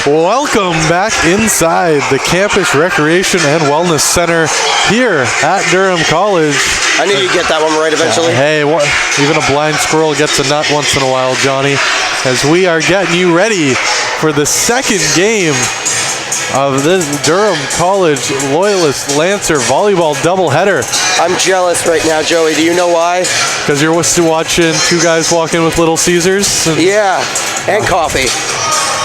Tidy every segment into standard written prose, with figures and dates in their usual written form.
Welcome back inside the Campus Recreation and Wellness Center here at Durham College. I knew you'd get that one right eventually. Hey, even a blind squirrel gets a nut once in a while, Johnny. As we are getting you ready for the second game of this Durham College Loyalist Lancer volleyball doubleheader. I'm jealous right now, Joey. Do you know why? Because you're watching two guys walk in with Little Caesars? Yeah, and coffee.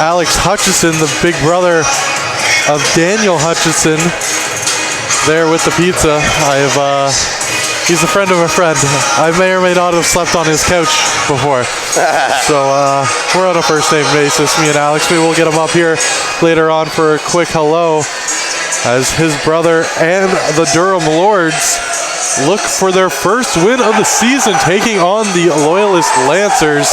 Alex Hutchison, the big brother of Daniel Hutchison, there with the pizza. He's a friend of a friend. I may or may not have slept on his couch before. So we're on a first name basis, me and Alex. We will get him up here later on for a quick hello as his brother and the Durham Lords look for their first win of the season, taking on the Loyalist Lancers.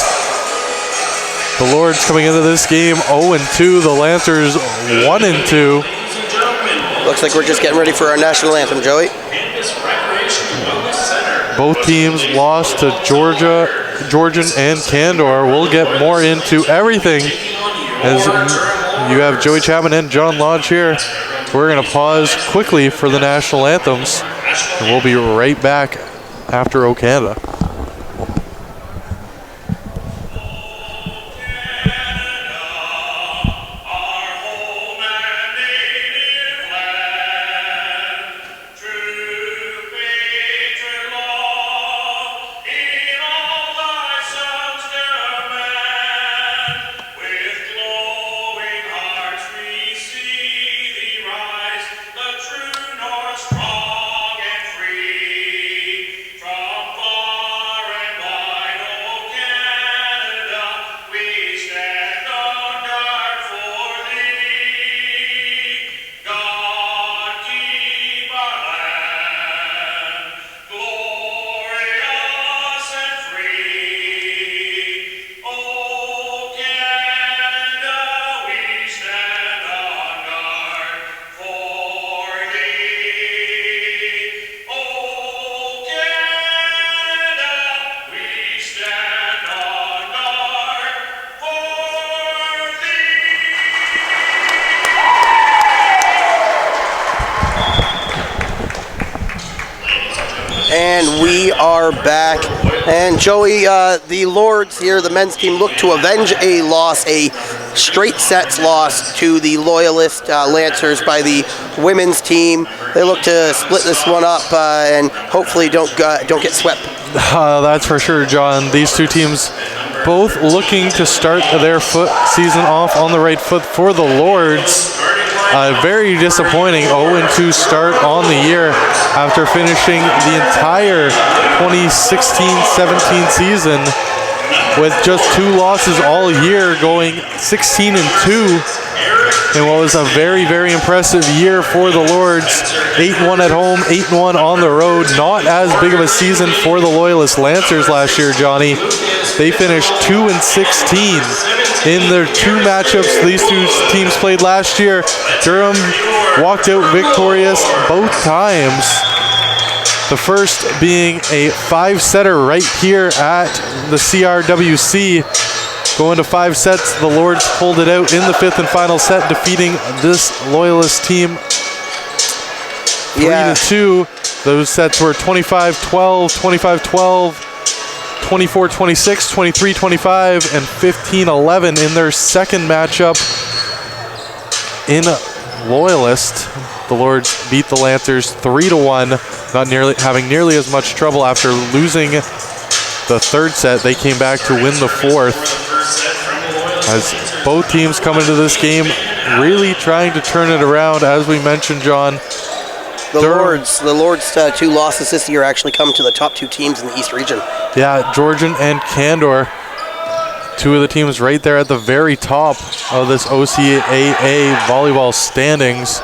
The Lords coming into this game 0-2, the Lancers 1-2. Looks like we're just getting ready for our national anthem, Joey. Both teams lost to Georgian and Candor. We'll get more into everything as you have Joey Chapman and John Lodge here. We're going to pause quickly for the national anthems, and we'll be right back after O Canada. And we are back. And Joey, the Lords here, the men's team, look to avenge a loss, a straight sets loss to the Loyalist Lancers by the women's team. They look to split this one up and hopefully don't get swept. That's for sure, John. These two teams both looking to start their season off on the right foot. For the Lords, very disappointing 0-2 start on the year after finishing the entire 2016-17 season with just 2 losses all year, going 16-2 in what was a very, very impressive year for the Lords. 8-1 at home, 8-1 on the road. Not as big of a season for the Loyalist Lancers last year, Johnny. They finished 2-16 in their 2 matchups these two teams played last year. Durham walked out victorious both times. The first being a 5-setter right here at the CRWC. Going to 5 sets, the Lords pulled it out in the 5th and final set, defeating this Loyalist team 3-2. Those sets were 25-12, 25-12, 24-26, 23-25, and 15-11 in their second matchup in Loyalist. The Lords beat the Lancers 3-1, having nearly as much trouble after losing the 3rd set. They came back to win the 4th. As both teams come into this game really trying to turn it around, as we mentioned, John. The Lords' 2 losses this year actually come to the top 2 teams in the East region. Yeah, Georgian and Candor, 2 of the teams right there at the very top of this OCAA volleyball standings.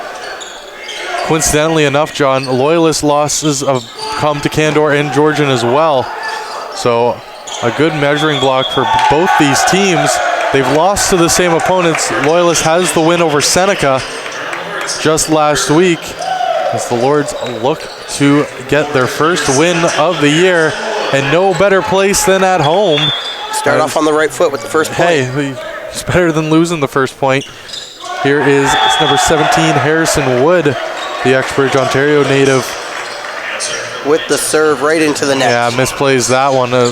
Coincidentally enough, John, Loyalist losses have come to Candor and Georgian as well. So a good measuring block for both these teams. They've lost to the same opponents. Loyalist has the win over Seneca just last week, as the Lords look to get their first win of the year, and no better place than at home. Start off on the right foot with the first point. Hey, it's better than losing the first point. Here is number 17, Harrison Wood, the Uxbridge, Ontario native. With the serve right into the net. Yeah, misplays that one. A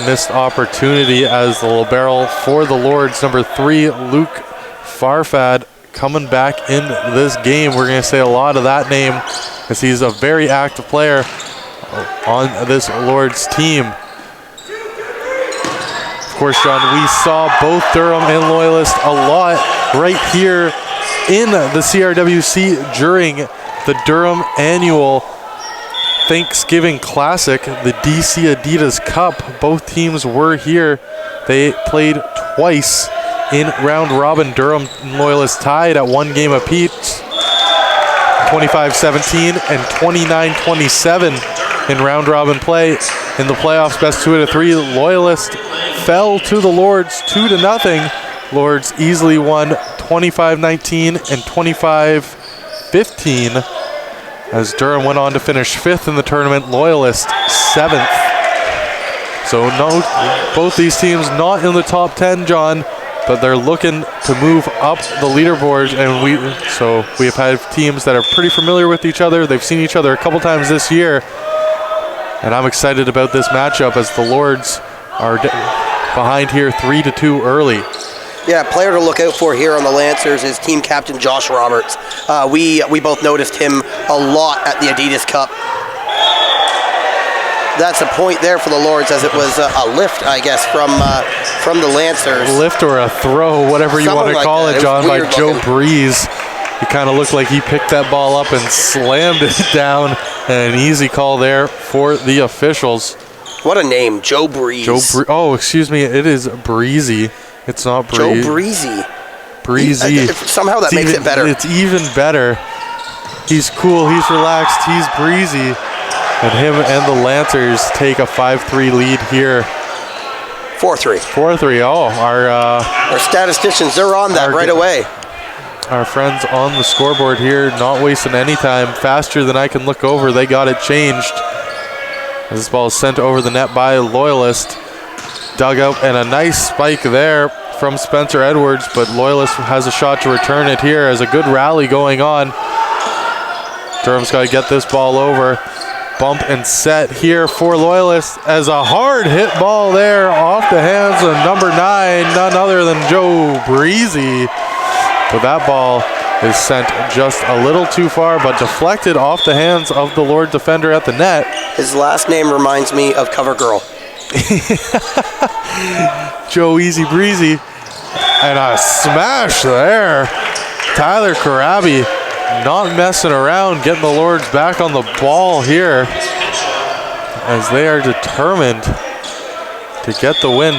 missed opportunity as the libero for the Lords. Number 3, Luke Farfad, coming back in this game. We're going to say a lot of that name because he's a very active player on this Lords team. Of course, John, we saw both Durham and Loyalist a lot right here in the CRWC during the Durham annual Thanksgiving Classic, the DC Adidas Cup. Both teams were here. They played twice in round robin. Durham and Loyalist tied at 1 game apiece, 25-17 and 29-27 in round robin play. In the playoffs, best 2 out of 3, Loyalist fell to the Lords 2-0. Lords easily won 25-19 and 25-15 as Durham went on to finish 5th in the tournament, Loyalist 7th. So no, both these teams not in the top 10, John, but they're looking to move up the leaderboard, and we have had teams that are pretty familiar with each other. They've seen each other a couple times this year, and I'm excited about this matchup as the Lords are behind here 3-2 early. Yeah, player to look out for here on the Lancers is team captain Josh Roberts. We both noticed him a lot at the Adidas Cup. That's a point there for the Lords, as it was a lift, I guess, from the Lancers. A lift or a throw, whatever you want to call it, John, by Joe Breeze. He kind of looked like he picked that ball up and slammed it down. And an easy call there for the officials. What a name, Joe Breeze. Oh, excuse me, it is Breezy. It's not Breeze. Joe Breezy. Breezy. Somehow that makes it better. It's even better. He's cool, he's relaxed, he's breezy. And him and the Lancers take a 5-3 lead here. 4-3. 4-3. Oh, our statisticians, they're on that right away. Our friends on the scoreboard here, not wasting any time. Faster than I can look over, they got it changed. As this ball is sent over the net by Loyalist. Dug out, and a nice spike there from Spencer Edwards, but Loyalist has a shot to return it here as a good rally going on. Durham's got to get this ball over. Bump and set here for Loyalist as a hard hit ball there off the hands of number 9, none other than Joe Breezy. But that ball is sent just a little too far, but deflected off the hands of the Lord defender at the net. His last name reminds me of Covergirl. Joe Easy Breezy. And a smash there. Tyler Karabi not messing around, getting the Lords back on the ball here as they are determined to get the win.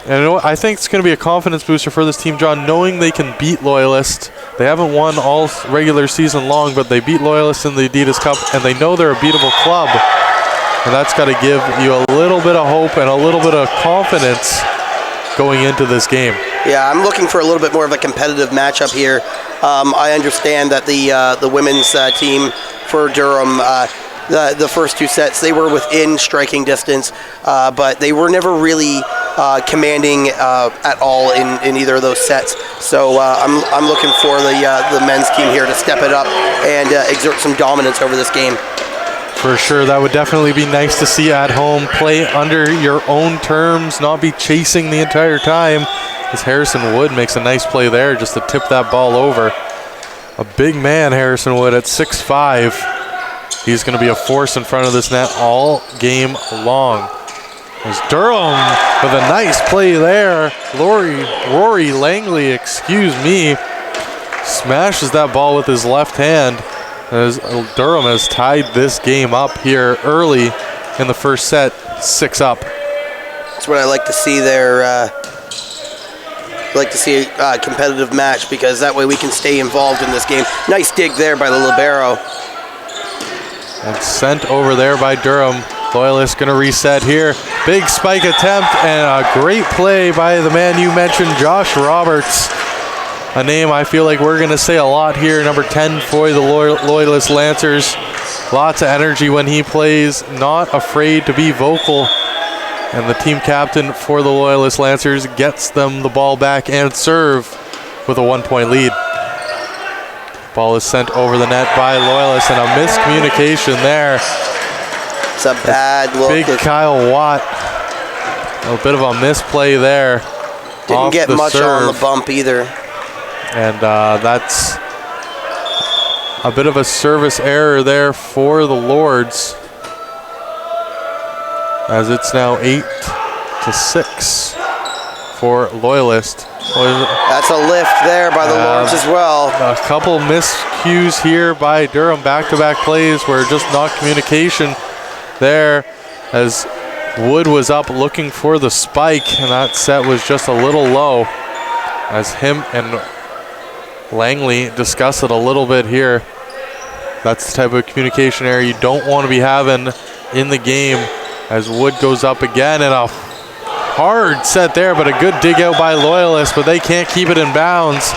And you know what? I think it's going to be a confidence booster for this team, John, knowing they can beat Loyalist. They haven't won all regular season long, but they beat Loyalist in the Adidas Cup, and they know they're a beatable club. And that's got to give you a little bit of hope and a little bit of confidence going into this game. Yeah, I'm looking for a little bit more of a competitive matchup here. I understand that the women's team for Durham, the first 2 sets, they were within striking distance, but they were never really commanding at all in either of those sets. So I'm looking for the men's team here to step it up and exert some dominance over this game. For sure, that would definitely be nice to see at home. Play under your own terms, not be chasing the entire time. As Harrison Wood makes a nice play there just to tip that ball over. A big man, Harrison Wood, at 6'5". He's going to be a force in front of this net all game long. There's Durham with a nice play there. Rory Langley, excuse me, smashes that ball with his left hand as Durham has tied this game up here early in the first set, 6-up. That's what I like to see there. Like to see a competitive match, because that way we can stay involved in this game. Nice dig there by the libero. And sent over there by Durham. Loyalist going to reset here. Big spike attempt and a great play by the man you mentioned, Josh Roberts. A name I feel like we're going to say a lot here. Number 10 for the Loyalist Lancers. Lots of energy when he plays. Not afraid to be vocal. And the team captain for the Loyalist Lancers gets them the ball back and serve with a 1-point lead. Ball is sent over the net by Loyalist, and a miscommunication there. It's a bad look. Big Kyle Watt. A bit of a misplay there. Didn't get much on the bump either. And that's a bit of a service error there for the Lords, as it's now 8-6 for Loyalist. That's a lift there by the Lords as well. A couple miscues here by Durham, back-to-back plays where just not communication there, as Wood was up looking for the spike, and that set was just a little low, as him and Langley discussed it a little bit here. That's the type of communication error you don't want to be having in the game, as Wood goes up again, and a hard set there, but a good dig out by Loyalist, but they can't keep it in bounds,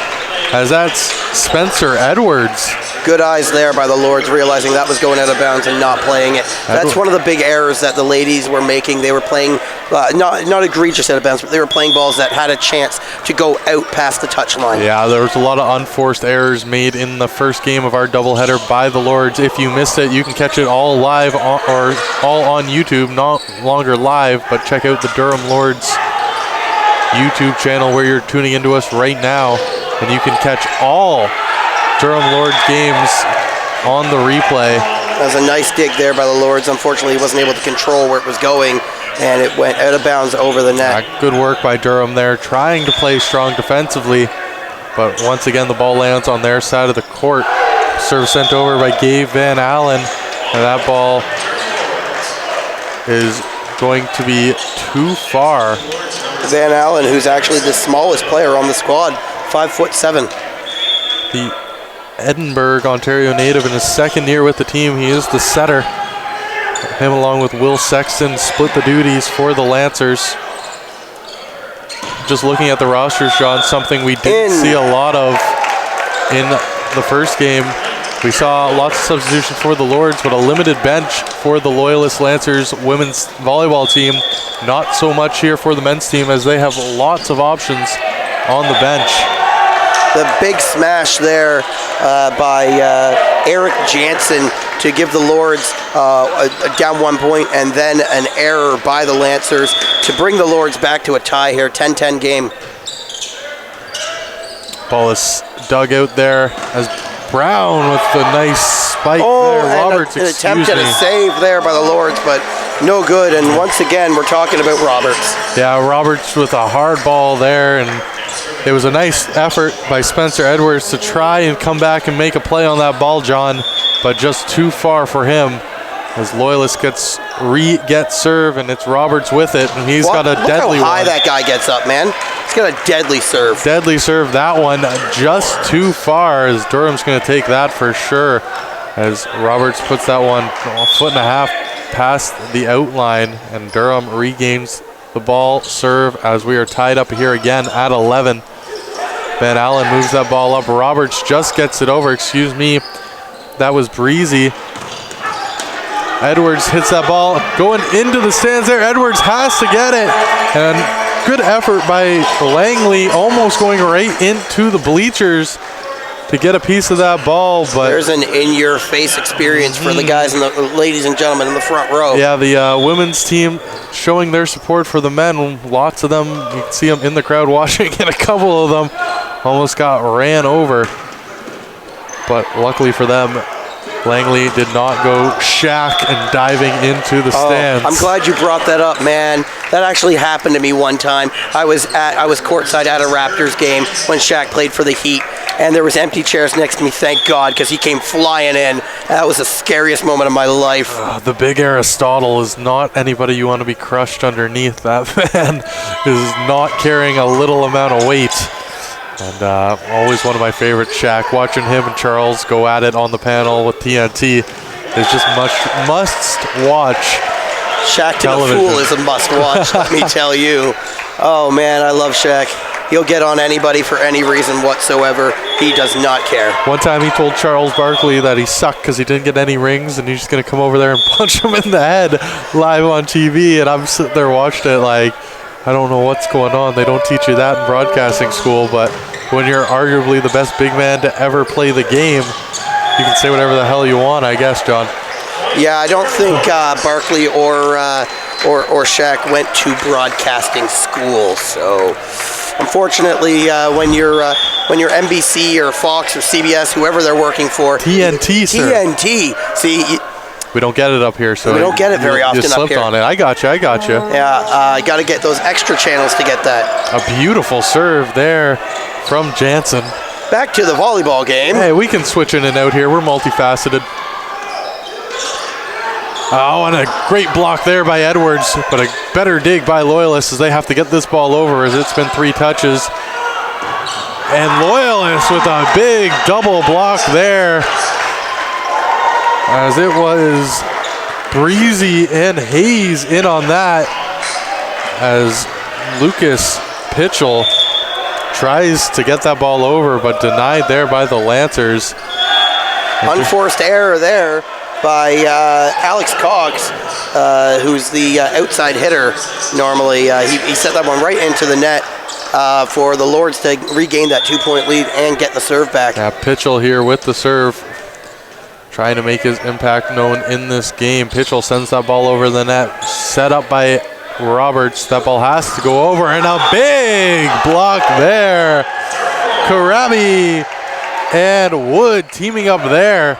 as that's Spencer Edwards. Good eyes there by the Lords, realizing that was going out of bounds and not playing it. That's one of the big errors that the ladies were making. They were playing, not egregious out of bounds, but they were playing balls that had a chance to go out past the touch line. Yeah, there was a lot of unforced errors made in the first game of our doubleheader by the Lords. If you missed it, you can catch it all live or all on YouTube, not longer live, but check out the Durham Lords YouTube channel where you're tuning into us right now, and you can catch all Durham Lords games on the replay. That was a nice dig there by the Lords. Unfortunately, he wasn't able to control where it was going, and it went out of bounds over the net. Good work by Durham there, trying to play strong defensively, but once again the ball lands on their side of the court. Serve sent over by Gabe Van Allen, and that ball is going to be too far. Van Allen, who's actually the smallest player on the squad, 5'7". The Edinburgh, Ontario native in his second year with the team. He is the setter. Him along with Will Sexton split the duties for the Lancers. Just looking at the rosters, John, something we didn't see a lot of in the first game. We saw lots of substitution for the Lords, but a limited bench for the Loyalist Lancers women's volleyball team. Not so much here for the men's team, as they have lots of options on the bench. The big smash there by Eric Jansen to give the Lords down 1 point, and then an error by the Lancers to bring the Lords back to a tie here, 10-10 game. Ball is dug out there as Brown with the nice spike there. Roberts, an attempt at a save there by the Lords, but no good. And once again, we're talking about Roberts. Yeah, Roberts with a hard ball there, and it was a nice effort by Spencer Edwards to try and come back and make a play on that ball, John, but just too far for him, as Loyalist gets serve, and it's Roberts with it, and he's got a deadly one. Look how high that guy gets up, man. He's got a deadly serve. Deadly serve, that one just too far, as Durham's going to take that for sure, as Roberts puts that one a foot and a half past the outline, and Durham regains the ball serve as we are tied up here again at 11. Van Allen moves that ball up. Roberts just gets it over. Excuse me. That was breezy. Edwards hits that ball going into the stands there. Edwards has to get it. And good effort by Langley, almost going right into the bleachers to get a piece of that ball, but there's an in-your-face experience for the guys and the ladies and gentlemen in the front row. Yeah, the women's team showing their support for the men. Lots of them, you can see them in the crowd watching, and a couple of them almost got ran over. But luckily for them, Langley did not go shack and diving into the stands. I'm glad you brought that up, man. That actually happened to me one time. I was courtside at a Raptors game when Shaq played for the Heat, and there was empty chairs next to me, thank God, because he came flying in. That was the scariest moment of my life. The big Aristotle is not anybody you want to be crushed underneath. That man is not carrying a little amount of weight. And always one of my favorite, Shaq. Watching him and Charles go at it on the panel with TNT is just must watch. Shaq to the Fool is a must watch, let me tell you. Oh man, I love Shaq. He'll get on anybody for any reason whatsoever. He does not care. One time he told Charles Barkley that he sucked because he didn't get any rings, and he's just going to come over there and punch him in the head live on TV. And I'm sitting there watching it like, I don't know what's going on. They don't teach you that in broadcasting school, but when you're arguably the best big man to ever play the game, you can say whatever the hell you want, I guess, John. Yeah, I don't think Barkley or Shaq went to broadcasting school. So, unfortunately, when you're NBC or Fox or CBS, whoever they're working for, TNT, sir. TNT. See. We don't get it up here, so we don't get it very often you slipped up here. on it. I got you. Yeah, got to get those extra channels to get that. A beautiful serve there from Jansen. Back to the volleyball game. Hey, we can switch in and out here. We're multifaceted. Oh, and a great block there by Edwards, but a better dig by Loyalist as they have to get this ball over as it's been 3 touches. And Loyalist with a big double block there, as it was Breezy and Hayes in on that, as Lucas Pitchell tries to get that ball over, but denied there by the Lancers. Unforced error there by Alex Cox, who's the outside hitter normally. He set that one right into the net for the Lords to regain that 2-point lead and get the serve back. Yeah, Pitchell here with the serve, trying to make his impact known in this game. Pitchell sends that ball over the net, set up by Roberts. That ball has to go over, and a big block there. Karami and Wood teaming up there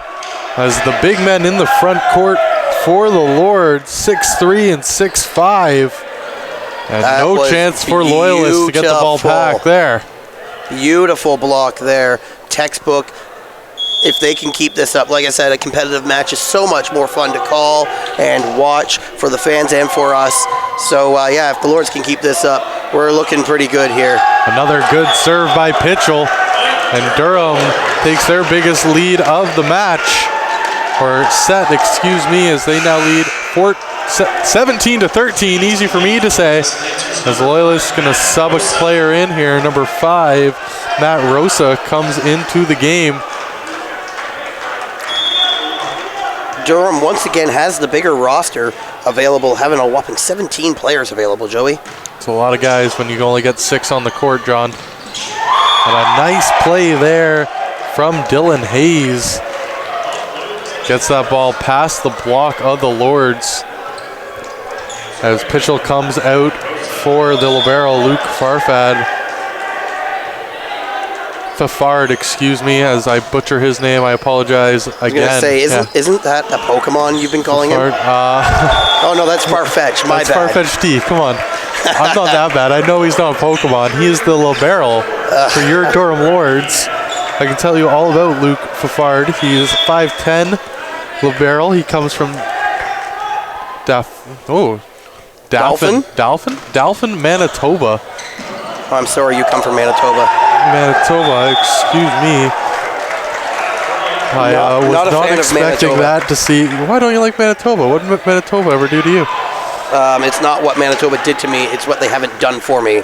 as the big men in the front court for the Lords, 6'3" and 6'5". And that no chance for Loyalists to get the ball back there. Beautiful block there. Textbook. If they can keep this up, like I said, a competitive match is so much more fun to call and watch for the fans and for us. So, yeah, if the Lords can keep this up, we're looking pretty good here. Another good serve by Pitchell, and Durham takes their biggest lead of the match, or set, excuse me, as they now lead 17-13, easy for me to say, as Loyalist going to sub a player in here. Number 5, Matt Rosa, comes into the game. Durham once again has the bigger roster available, having a whopping 17 players available, Joey. It's a lot of guys when you only get 6 on the court, John. And a nice play there from Dylan Hayes. Gets that ball past the block of the Lords, as Pitchell comes out for the libero, Luke Fafard, excuse me, as I butcher his name. I apologize again. I was going to say, isn't that a Pokemon you've been calling Fafard, him? Oh, no, that's Farfetch. My that's bad. Farfetch D. Come on. I'm not that bad. I know he's not a Pokemon. He is the libero for your Durham Lords. I can tell you all about Luke Fafard. He is 5'10", libero. He comes from Dalphin, Manitoba. Oh, I'm sorry, you come from Manitoba. Manitoba, excuse me. I was not expecting that to see. Why don't you like Manitoba? What did Manitoba ever do to you? It's not what Manitoba did to me, it's what they haven't done for me.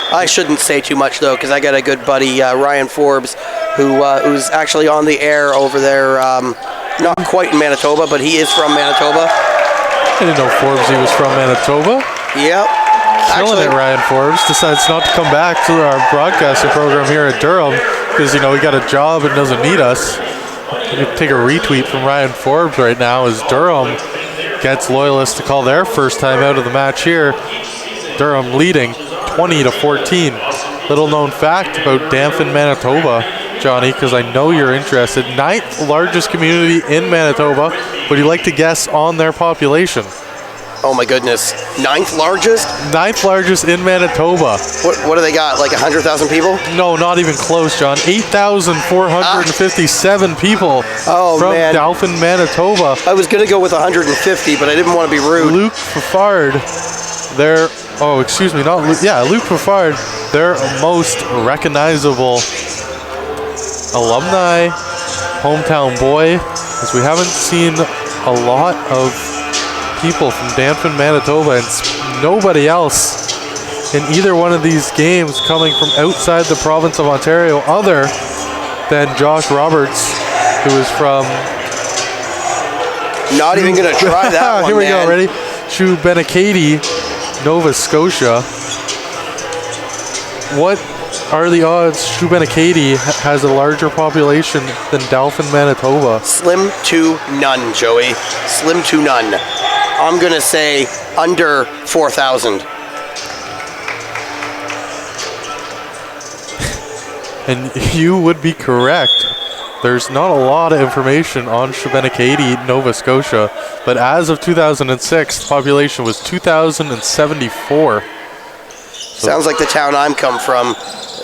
I shouldn't say too much, though, because I got a good buddy, Ryan Forbes, who's actually on the air over there, not quite in Manitoba, but he is from Manitoba. I didn't know Forbes, he was from Manitoba. Yep. Killing it, Ryan Forbes. Decides not to come back to our broadcasting program here at Durham because, he got a job and doesn't need us. I'm going to take a retweet from Ryan Forbes right now as Durham gets Loyalists to call their first time out of the match here. Durham leading 20-14. Little known fact about Damphin, Manitoba, Johnny, because I know you're interested. 9th largest community in Manitoba. Would you like to guess on their population? Oh my goodness. 9th largest? 9th largest in Manitoba. What do they got, like 100,000 people? No, not even close, John. 8,457 people from Dauphin, Manitoba. I was going to go with 150, but I didn't want to be rude. Luke Fafard, their Luke Fafard, their most recognizable alumni, hometown boy, as we haven't seen a lot of people from Damphin, Manitoba, and nobody else in either one of these games coming from outside the province of Ontario other than Josh Roberts, who is from... Not even going to try that one, Here we go, ready? Shubenacadie, Nova Scotia. What are the odds Shubenacadie has a larger population than Dauphin, Manitoba? Slim to none, Joey. Slim to none. I'm going to say under 4,000. And you would be correct. There's not a lot of information on Shubenacadie, Nova Scotia, but as of 2006, the population was 2,074. Sounds like the town I'm come from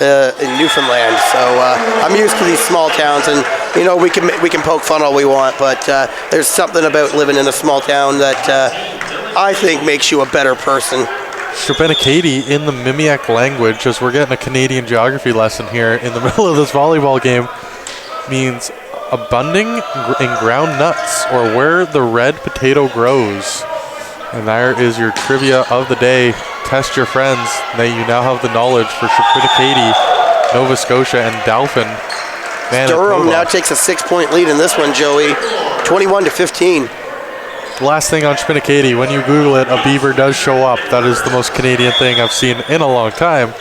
in Newfoundland. So I'm used to these small towns, and you know we can poke fun all we want, but there's something about living in a small town that I think makes you a better person. Shubenacadie in the Mimiec language, as we're getting a Canadian geography lesson here in the middle of this volleyball game, means abounding in ground nuts, or where the red potato grows. And there is your trivia of the day. Test your friends. Now you now have the knowledge for Shubenacadie, Nova Scotia, and Dauphin, Manitoba. Durham now takes a 6-point lead in this one, Joey, 21-15. Last thing on Shubenacadie, when you Google it, a beaver does show up. That is the most Canadian thing I've seen in a long time.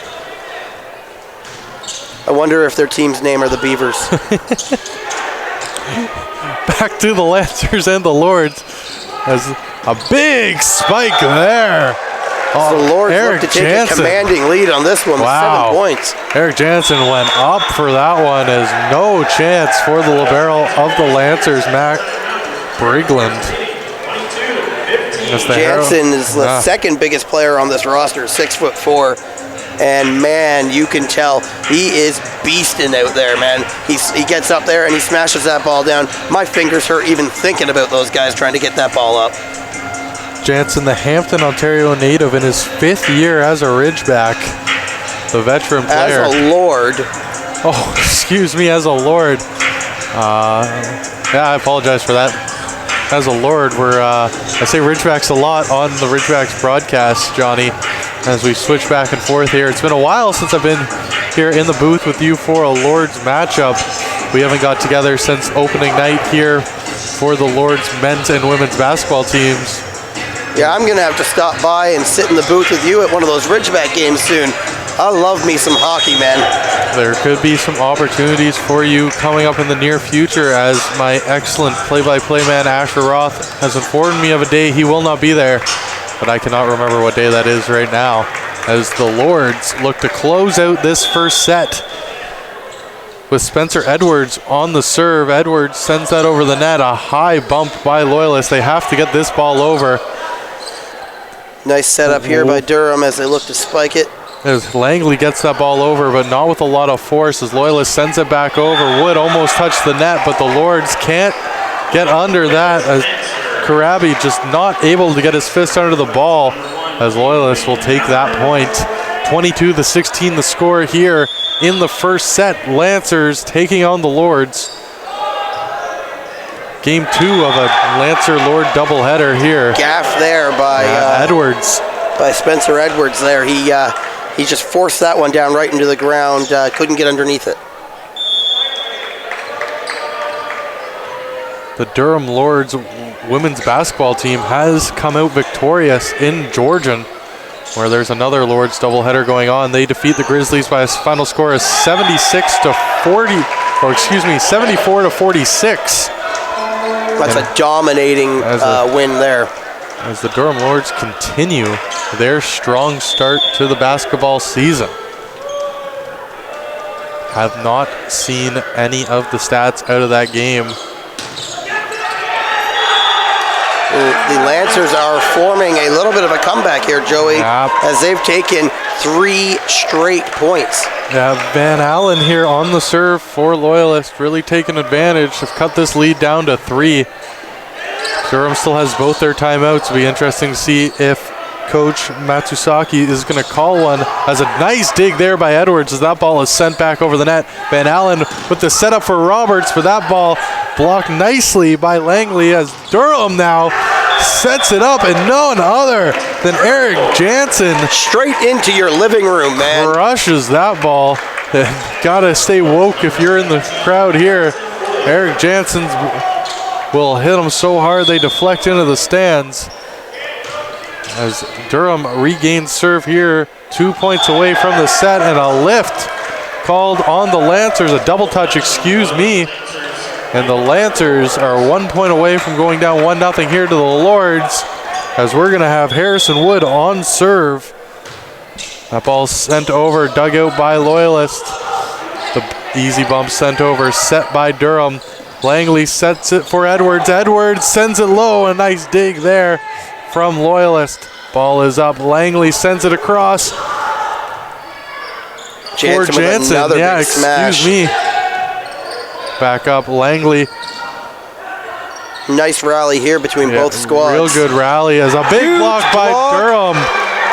I wonder if their team's name are the Beavers. Back to the Lancers and the Lords. As a big spike there. Oh, the Lords look to take a commanding lead on this one with 7 points. Eric Jansen went up for that one, as no chance for the libero of the Lancers, Mac Brigland. Jansen is the second biggest player on this roster, 6'4". And man, you can tell he is beasting out there, man. He gets up there and he smashes that ball down. My fingers hurt even thinking about those guys trying to get that ball up. Jansen, the Hampton, Ontario native, in his 5th year as a Ridgeback, the veteran player. As a Lord. Oh, excuse me, as a Lord. Yeah, I apologize for that. As a Lord, I say Ridgebacks a lot on the Ridgebacks broadcast, Johnny, as we switch back and forth here. It's been a while since I've been here in the booth with you for a Lords matchup. We haven't got together since opening night here for the Lords men's and women's basketball teams. Yeah, I'm going to have to stop by and sit in the booth with you at one of those Ridgeback games soon. I love me some hockey, man. There could be some opportunities for you coming up in the near future, as my excellent play-by-play man Asher Roth has informed me of a day he will not be there, but I cannot remember what day that is right now, as the Lords look to close out this first set with Spencer Edwards on the serve. Edwards sends that over the net, a high bump by Loyalist. They have to get this ball over. Nice setup here by Durham as they look to spike it. As Langley gets that ball over, but not with a lot of force, as Loyalist sends it back over. Would almost touch the net, but the Lords can't get under that, as Karabi just not able to get his fist under the ball, as Loyalist will take that point. 22-16 the score here in the first set. Lancers taking on the Lords. Game 2 of a Lancer-Lord doubleheader here. Gaff there by Edwards. By Spencer Edwards there. He just forced that one down right into the ground. Couldn't get underneath it. The Durham Lords women's basketball team has come out victorious in Georgian, where there's another Lords doubleheader going on. They defeat the Grizzlies by a final score of 74 to 46. That's a dominating win there. As the Durham Lords continue their strong start to the basketball season. Have not seen any of the stats out of that game. The Lancers are forming a little bit of a comeback here, Joey, as they've taken 3 straight points. Yeah, Van Allen here on the serve for Loyalist, really taking advantage. Has cut this lead down to 3. Durham still has both their timeouts. It'll be interesting to see if Coach Matsusaki is going to call one. Has a nice dig there by Edwards as that ball is sent back over the net. Van Allen with the setup for Roberts, but that ball blocked nicely by Langley, as Durham now sets it up, and none other than Eric Jansen. Straight into your living room, man. Crushes that ball. Gotta stay woke if you're in the crowd here. Eric Jansen will hit them so hard they deflect into the stands. as Durham regains serve here. 2 points away from the set, and a lift called on the Lancers, a double touch, excuse me. And the Lancers are 1 point away from going down 1-0 here to the Lords, as we're gonna have Harrison Wood on serve. That ball sent over, dug out by Loyalist. The easy bump sent over, set by Durham. Langley sets it for Edwards. Edwards sends it low, a nice dig there from Loyalist. Ball is up, Langley sends it across for Jansen. Yeah, excuse me. Back up, Langley. Nice rally here between both squads. Real good rally as a big block by Durham.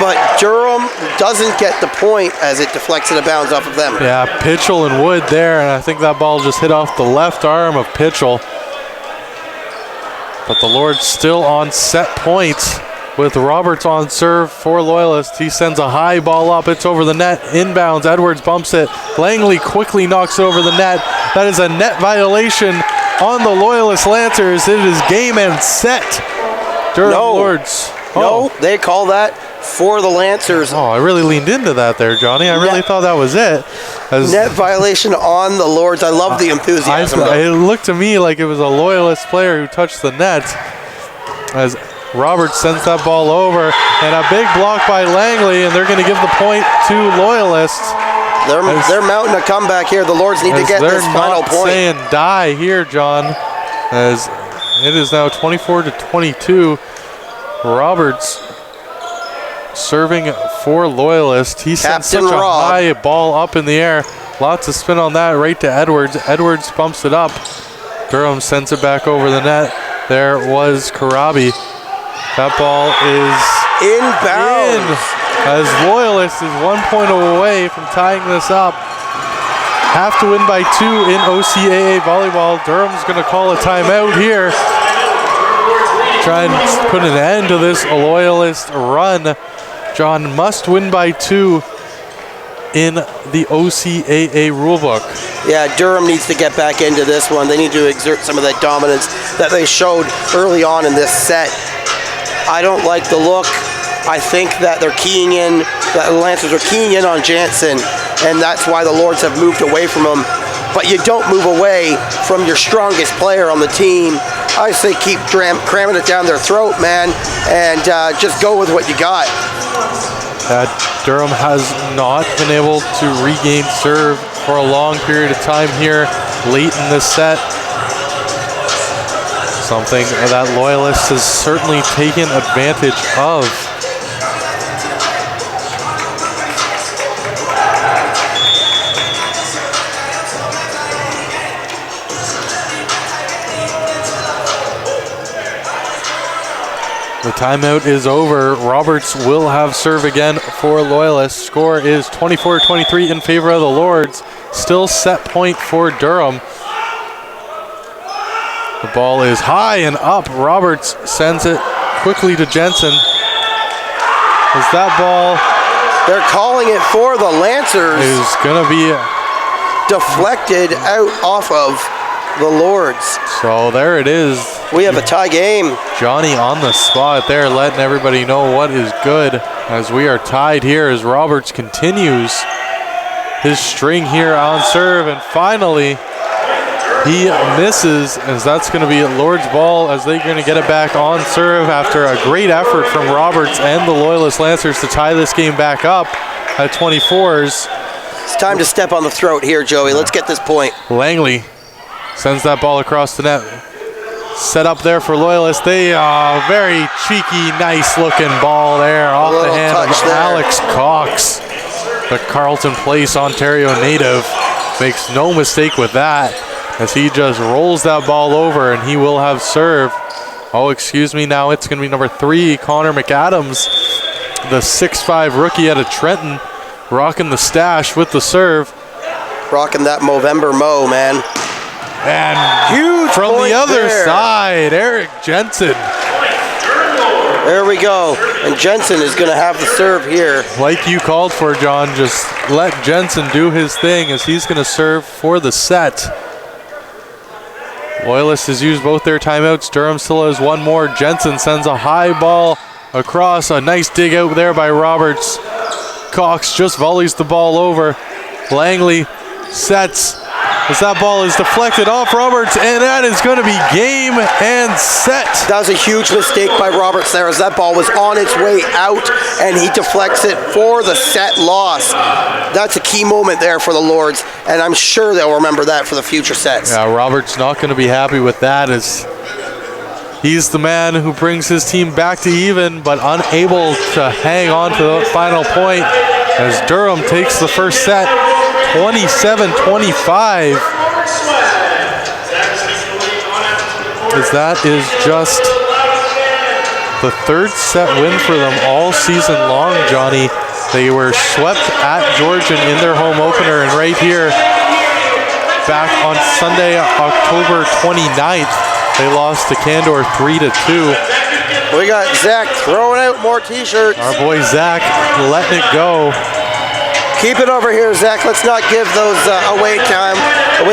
But Durham doesn't get the point as it deflects it out of bounds off of them. Yeah, Pitchell and Wood there, and I think that ball just hit off the left arm of Pitchell. But the Lords still on set points with Roberts on serve for Loyalist. He sends a high ball up, it's over the net, inbounds, Edwards bumps it. Langley quickly knocks it over the net. That is a net violation on the Loyalist Lancers. It is game and set. Durham Lords. No, they call that for the Lancers. Oh, I really leaned into that there, Johnny. I really thought that was it. Net violation on the Lords. I love the enthusiasm. It looked to me like it was a Loyalist player who touched the net, as Roberts sends that ball over, and a big block by Langley, and they're going to give the point to Loyalist. They're mounting a comeback here. The Lords need to get this final point. They're not saying die here, John, as it is now 24-22. Roberts serving for Loyalist. He sends such a high ball up in the air. Lots of spin on that, right to Edwards. Edwards bumps it up. Durham sends it back over the net. There was Karabi. That ball is inbounds. As Loyalist is 1 point away from tying this up. Have to win by 2 in OCAA volleyball. Durham's going to call a timeout here. Try and put an end to this Loyalist run. John must win by 2 in the OCAA rulebook. Yeah, Durham needs to get back into this one. They need to exert some of that dominance that they showed early on in this set. I don't like the look. I think that they're keying in, that the Lancers are keying in on Jansen, and that's why the Lords have moved away from him. But you don't move away from your strongest player on the team. I say keep cramming it down their throat, man, and just go with what you got. Durham has not been able to regain serve for a long period of time here late in this set. Something that Loyalist has certainly taken advantage of. The timeout is over. Roberts will have serve again for Loyalist. Score is 24-23 in favor of the Lords. Still set point for Durham. The ball is high and up. Roberts sends it quickly to Jensen. Is that ball? They're calling it for the Lancers. Is going to be deflected out off of the Lords. So there it is. We have a tie game. Johnny on the spot there, letting everybody know what is good, as we are tied here as Roberts continues his string here on serve, and finally he misses, as that's going to be Lord's ball, as they're going to get it back on serve after a great effort from Roberts and the Loyalist Lancers to tie this game back up at 24s. It's time to step on the throat here, Joey. Let's get this point. Langley sends that ball across the net. Set up there for Loyalist. They very cheeky, nice looking ball there off the hand of Alex Cox. The Carleton Place, Ontario native, makes no mistake with that, as he just rolls that ball over, and he will have serve. Oh, excuse me, now it's going to be number 3, Connor McAdams, the 6'5" rookie out of Trenton, rocking the stash with the serve. Rocking that Movember Mo, man. And huge from the other side, Eric Jensen. There we go. And Jensen is going to have the serve here. Like you called for, John, just let Jensen do his thing, as he's going to serve for the set. Loyalist has used both their timeouts. Durham still has one more. Jensen sends a high ball across. A nice dig out there by Roberts. Cox just volleys the ball over. Langley sets as that ball is deflected off Roberts, and that is going to be game and set. That was a huge mistake by Roberts there as that ball was on its way out, and he deflects it for the set loss. That's a key moment there for the Lords, and I'm sure they'll remember that for the future sets. Yeah, Roberts not going to be happy with that as he's the man who brings his team back to even, but unable to hang on to the final point as Durham takes the first set, 27-25. As that is just the third set win for them all season long, Johnny. They were swept at Georgian in their home opener, and right here, back on Sunday, October 29th, they lost to Candor 3-2. We got Zach throwing out more t-shirts. Our boy Zach letting it go. Keep it over here, Zach. Let's not give those away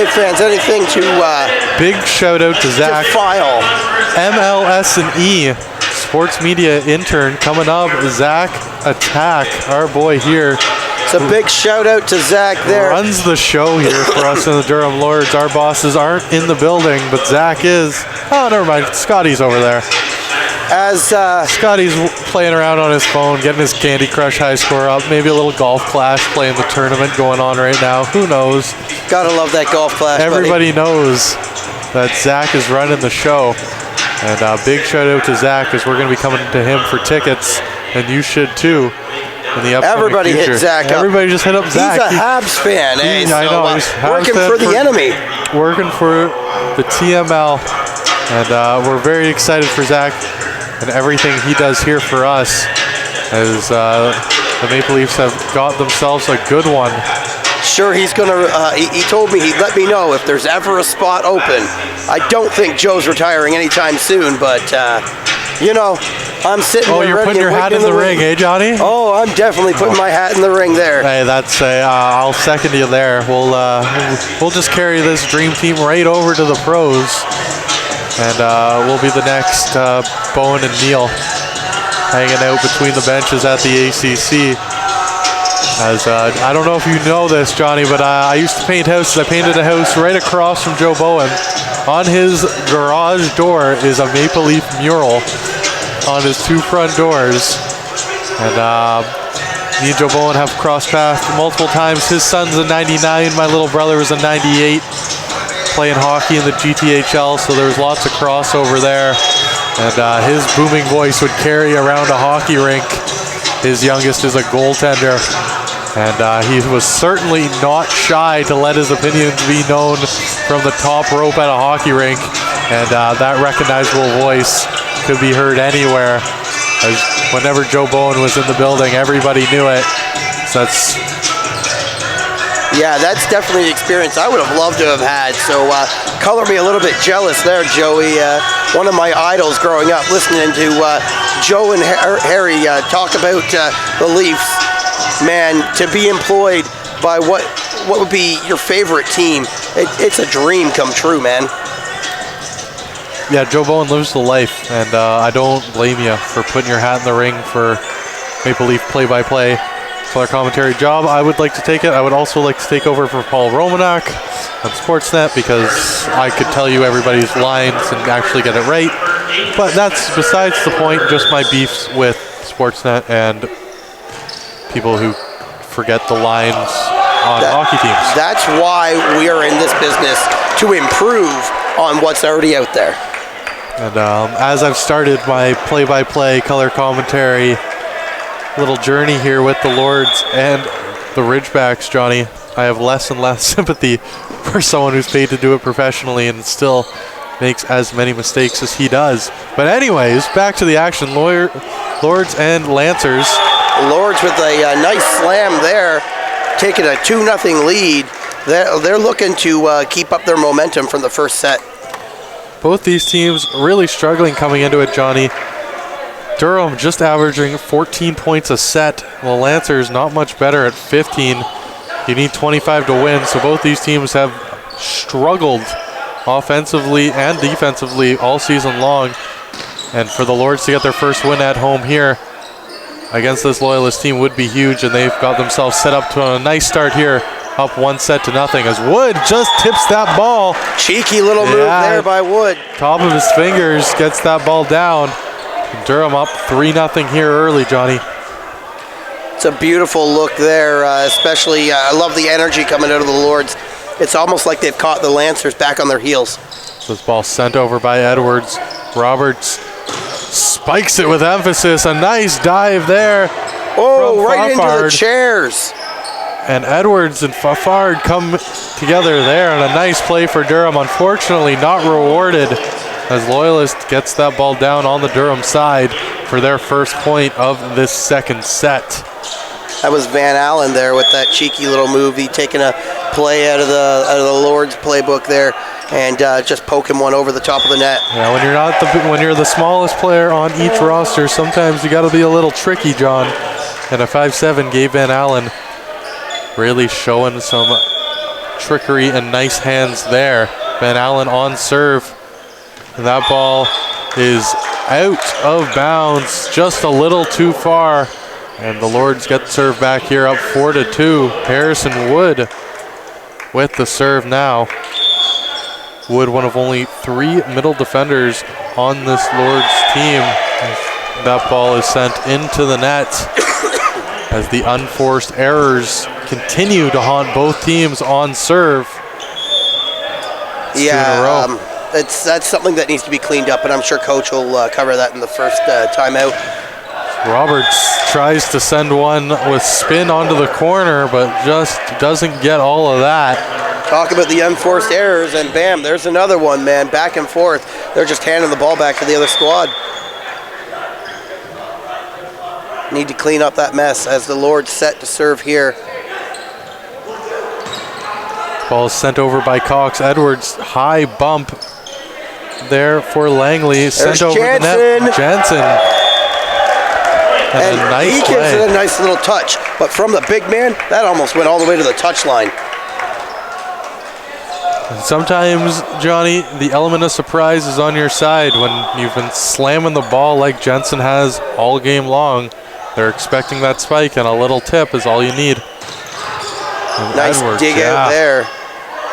fans anything to big shout out to Zach. File. MLS&E sports media intern coming up. Zach Attack, our boy here. It's a big shout out to Zach there. Runs the show here for us in the Durham Lords. Our bosses aren't in the building, but Zach is. Oh, never mind. Scotty's over there. As Scotty's playing around on his phone, getting his Candy Crush high score up. Maybe a little golf clash playing the tournament going on right now. Who knows? Gotta love that golf clash. Everybody knows that Zach is running the show. And a big shout out to Zach as we're going to be coming to him for tickets, and you should too. In the upcoming Everybody future. Hit Zach up. Everybody just hit up Zach. He's a Habs fan, eh? I know. He's working for the enemy. Working for the TML. And we're very excited for Zach and everything he does here for us, as the Maple Leafs have got themselves a good one. Sure, he's gonna. He told me he'd let me know if there's ever a spot open. I don't think Joe's retiring anytime soon, but you know, I'm sitting. Oh, there you're ready putting your hat in the ring, eh, Johnny? Oh, I'm definitely putting my hat in the ring there. Hey, that's I'll second you there. We'll just carry this dream team right over to the pros. And we'll be the next Bowen and Neal hanging out between the benches at the ACC. As I don't know if you know this, Johnny, but I used to paint houses. I painted a house right across from Joe Bowen. On his garage door is a Maple Leaf mural on his two front doors. And me and Joe Bowen have crossed paths multiple times. His son's a 99. My little brother was a 98. Playing hockey in the GTHL, so there's lots of crossover there. And his booming voice would carry around a hockey rink. His youngest is a goaltender. And he was certainly not shy to let his opinions be known from the top rope at a hockey rink. And that recognizable voice could be heard anywhere. As whenever Joe Bowen was in the building, everybody knew it. So yeah, that's definitely an experience I would have loved to have had. So color me a little bit jealous there, Joey. One of my idols growing up, listening to Joe and Harry talk about the Leafs. Man, to be employed by what would be your favorite team, it's a dream come true, man. Yeah, Joe Bowen lives the life, and I don't blame you for putting your hat in the ring for Maple Leaf play-by-play. Color commentary job. I would like to take it. I would also like to take over for Paul Romanak on Sportsnet because I could tell you everybody's lines and actually get it right. But that's besides the point, just my beefs with Sportsnet and people who forget the lines on hockey teams. That's why we are in this business, to improve on what's already out there. And as I've started my play-by-play color commentary little journey here with the Lords and the Ridgebacks, Johnny, I have less and less sympathy for someone who's paid to do it professionally and still makes as many mistakes as he does. But anyways, back to the action. Lords and Lancers. Lords with a nice slam there, taking a 2-0 lead. They're looking to keep up their momentum from the first set. Both these teams really struggling coming into it, Johnny. Durham just averaging 14 points a set. Well, Lancers not much better at 15. You need 25 to win, so both these teams have struggled offensively and defensively all season long. And for the Lords to get their first win at home here against this Loyalist team would be huge, and they've got themselves set up to a nice start here, up 1-0 as Wood just tips that ball. Cheeky little move there by Wood. Top of his fingers, gets that ball down. Durham up 3-0 here early, Johnny. It's a beautiful look there, especially I love the energy coming out of the Lords. It's almost like they've caught the Lancers back on their heels. So this ball sent over by Edwards. Roberts spikes it with emphasis. A nice dive there. Oh, right into the chairs. And Edwards and Fafard come together there, and a nice play for Durham. Unfortunately not rewarded, as Loyalist gets that ball down on the Durham side for their first point of this second set. That was Van Allen there with that cheeky little move. He taking a play out of the Lord's playbook there, and just poking one over the top of the net. Yeah, when you're the smallest player on each roster, sometimes you got to be a little tricky, John. And a 5'7" Gabe Van Allen really showing some trickery and nice hands there. Van Allen on serve, and that ball is out of bounds, just a little too far. And the Lords get serve back here, up 4-2. Harrison Wood with the serve now. Wood, one of only 3 middle defenders on this Lords team. That ball is sent into the net as the unforced errors continue to haunt both teams on serve. It's 2 in a row. That's something that needs to be cleaned up, and I'm sure Coach will cover that in the first timeout. Roberts tries to send one with spin onto the corner, but just doesn't get all of that. Talk about the unforced errors, and bam, there's another one, man. Back and forth. They're just handing the ball back to the other squad. Need to clean up that mess as the Lords set to serve here. Ball is sent over by Cox. Edwards, high bump there for Langley. Sent over the net. Jansen. And a nice he gives it a nice little touch, but from the big man, that almost went all the way to the touchline. Sometimes, Johnny, the element of surprise is on your side when you've been slamming the ball like Jensen has all game long. They're expecting that spike, and a little tip is all you need. And nice Edwards, dig out there.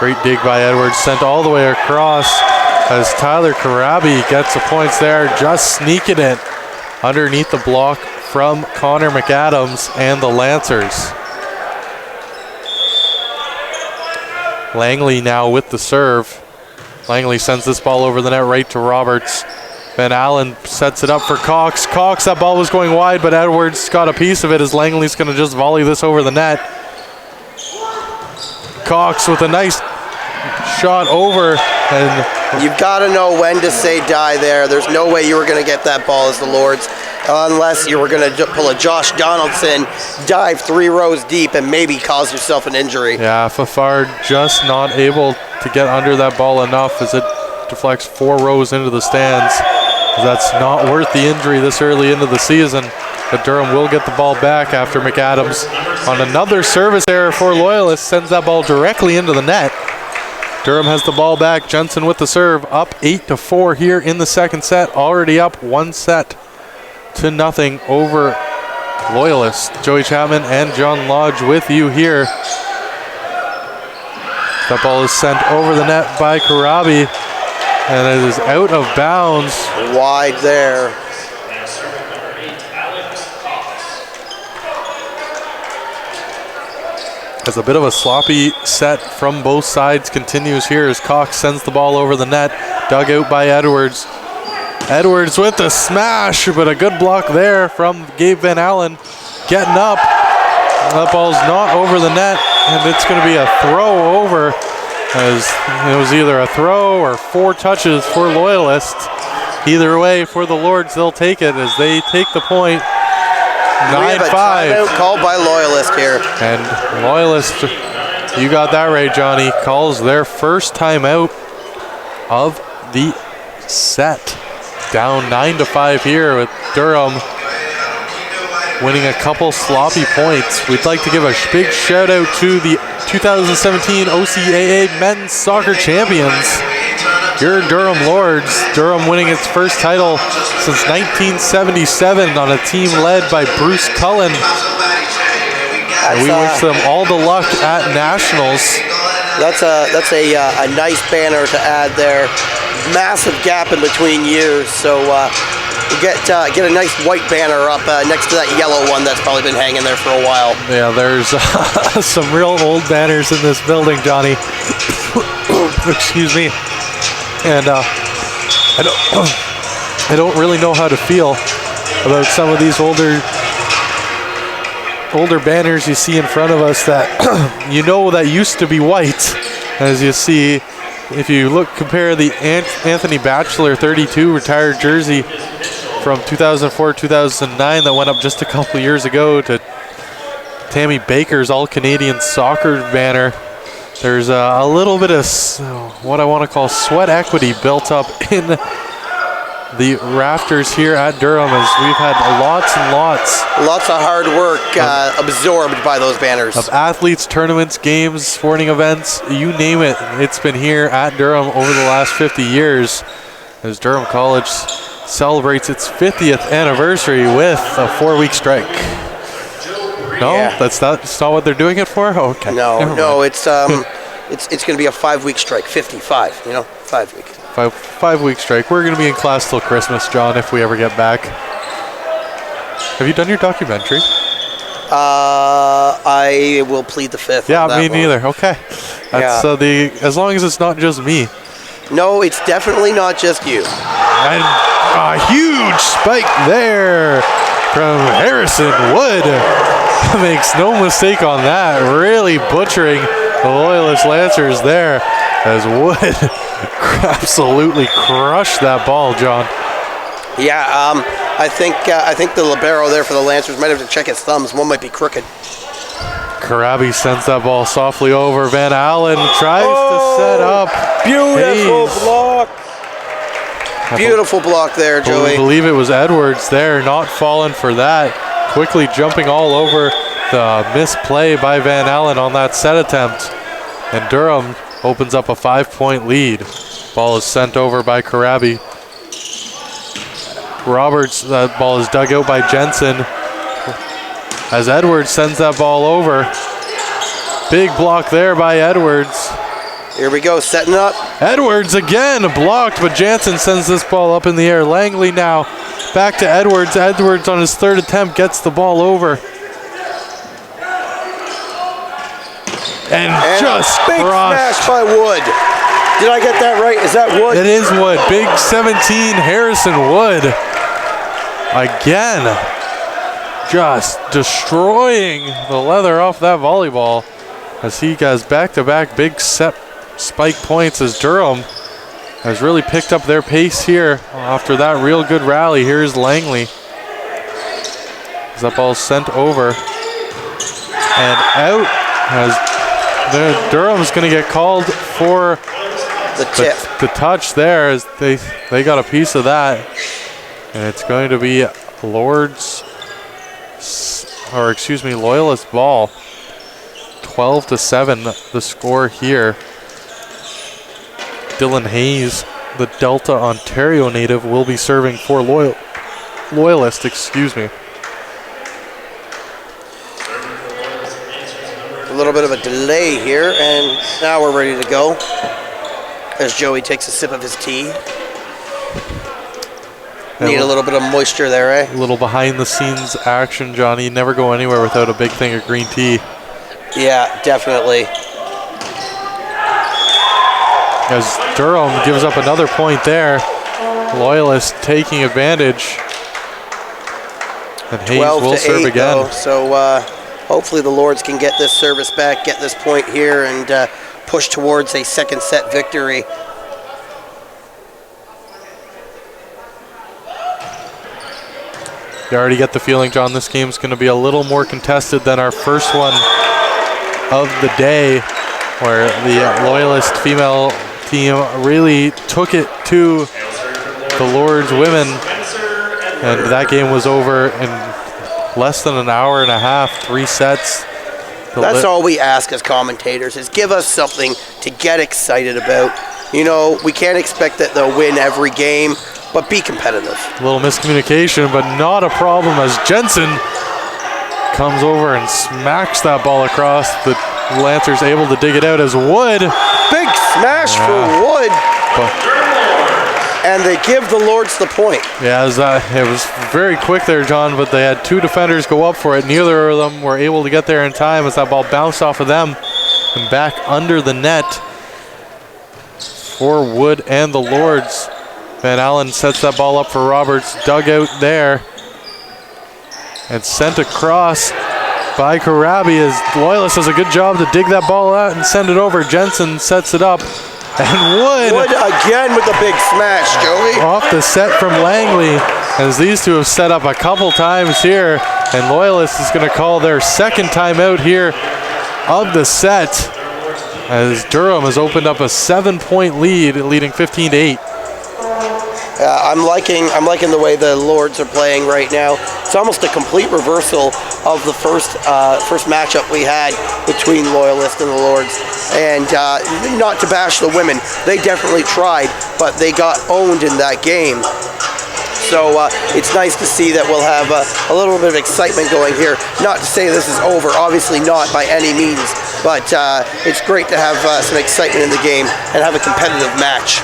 Great dig by Edwards, sent all the way across as Tyler Karabi gets the points there, just sneaking it underneath the block from Connor McAdams and the Lancers. Langley now with the serve. Langley sends this ball over the net right to Roberts. Van Allen sets it up for Cox. Cox, that ball was going wide, but Edwards got a piece of it as Langley's going to just volley this over the net. Cox with a nice shot over, and you've got to know when to say die there. There's no way you were going to get that ball as the Lords, unless you were going to pull a Josh Donaldson, dive 3 rows deep, and maybe cause yourself an injury. Yeah, Fafard just not able to get under that ball enough as it deflects 4 rows into the stands. That's not worth the injury this early into the season, but Durham will get the ball back after McAdams on another service error for Loyalist sends that ball directly into the net. Durham has the ball back. Jensen with the serve, up 8-4 here in the second set, already up 1-0 over Loyalist. Joey Chapman and John Lodge with you here. That ball is sent over the net by Karabi, and it is out of bounds. Wide there. As a bit of a sloppy set from both sides continues here as Cox sends the ball over the net, dug out by Edwards. Edwards with the smash, but a good block there from Gabe Van Allen getting up. That ball's not over the net, and it's going to be a throw over, as it was either a throw or 4 touches for Loyalist. Either way, for the Lords, they'll take it as they take the point. 9-5. We have a timeout called by Loyalist here. And Loyalist, you got that right, Johnny, calls their first timeout of the set. Down 9-5 here with Durham winning a couple sloppy points. We'd like to give a big shout out to the 2017 OCAA Men's Soccer Champions. your Durham Lords. Durham winning its first title since 1977 on a team led by Bruce Cullen. And we wish them all the luck at Nationals. That's a nice banner to add there. Massive gap in between years, so we'll get a nice white banner up next to that yellow one that's probably been hanging there for a while. Yeah, there's some real old banners in this building, Johnny. Excuse me. And I don't really know how to feel about some of these older banners you see in front of us that that used to be white. As you see, if you compare the Anthony Batchelor 32 retired jersey from 2004-2009 that went up just a couple years ago to Tammy Baker's All-Canadian Soccer banner, there's a little bit of what I want to call sweat equity built up in the rafters here at Durham, as we've had lots and lots of hard work absorbed by those banners. Of athletes, tournaments, games, sporting events, you name it. It's been here at Durham over the last 50 years as Durham College celebrates its 50th anniversary with a 4-week strike. No, yeah. That's not what they're doing it for? Oh, okay. No, it's going to be a 5-week strike, 55, 5 weeks. 5-week strike. We're going to be in class till Christmas, John, if we ever get back. Have you done your documentary? I will plead the fifth. Yeah, me neither. Okay. That's as long as it's not just me. No, it's definitely not just you. And a huge spike there from Harrison Wood. Makes no mistake on that. Really butchering the Loyalist Lancers there as Wood absolutely crushed that ball, John. Yeah, I think the libero there for the Lancers might have to check his thumbs. One might be crooked. Karabi sends that ball softly over. Van Allen tries to set up. Beautiful block. Beautiful block there, Joey. I believe it was Edwards there, not falling for that. Quickly jumping all over the misplay by Van Allen on that set attempt. And Durham opens up a 5-point lead. Ball is sent over by Karabi. Roberts, that ball is dug out by Jensen. As Edwards sends that ball over. Big block there by Edwards. Here we go, setting up. Edwards again blocked, but Jansen sends this ball up in the air. Langley now back to Edwards. Edwards on his third attempt gets the ball over. And just big crushed. smash by Wood. Did I get that right? Is that Wood? It is Wood. Big 17, Harrison Wood. Again, just destroying the leather off that volleyball as he has back-to-back big set spike points as Durham has really picked up their pace here after that real good rally. Here's Langley. As that ball's sent over and out. As Durham's going to get called for the tip. The touch there, as they got a piece of that. And it's going to be Loyalist ball. 12-7 the score here. Dylan Hayes, the Delta Ontario native, will be serving for Loyalist, excuse me. A little bit of a delay here, and now we're ready to go. As Joey takes a sip of his tea. Need a little bit of moisture there, eh? A little behind the scenes action, Johnny. You never go anywhere without a big thing of green tea. Yeah, definitely. As Durham gives up another point there. Loyalist taking advantage. And Hayes will serve again. Though, so hopefully the Lords can get this service back, get this point here, and push towards a second set victory. You already get the feeling, John, this game's going to be a little more contested than our first one of the day, where the Loyalist female team really took it to the Lords women, and that game was over in less than an hour and a half, 3 sets. That's all we ask as commentators, is give us something to get excited about. we can't expect that they'll win every game, but be competitive. A little miscommunication, but not a problem as Jensen comes over and smacks that ball across. The Lancers able to dig it out as Wood. Big smash for Wood. And they give the Lords the point. Yeah, it was very quick there, John, but they had two defenders go up for it. Neither of them were able to get there in time as that ball bounced off of them and back under the net for Wood and the Lords. Van Allen sets that ball up for Roberts, dug out there and sent across by Karabi as Loyalist does a good job to dig that ball out and send it over. Jensen sets it up. And Wood again with the big smash, Joey. Off the set from Langley, as these two have set up a couple times here, and Loyalist is going to call their second timeout here of the set, as Durham has opened up a 7-point lead, leading 15-8. I'm liking the way the Lords are playing right now. It's almost a complete reversal of the first matchup we had between Loyalist and the Lords. And not to bash the women, they definitely tried, but they got owned in that game. So it's nice to see that we'll have a little bit of excitement going here. Not to say this is over, obviously not by any means, but it's great to have some excitement in the game and have a competitive match.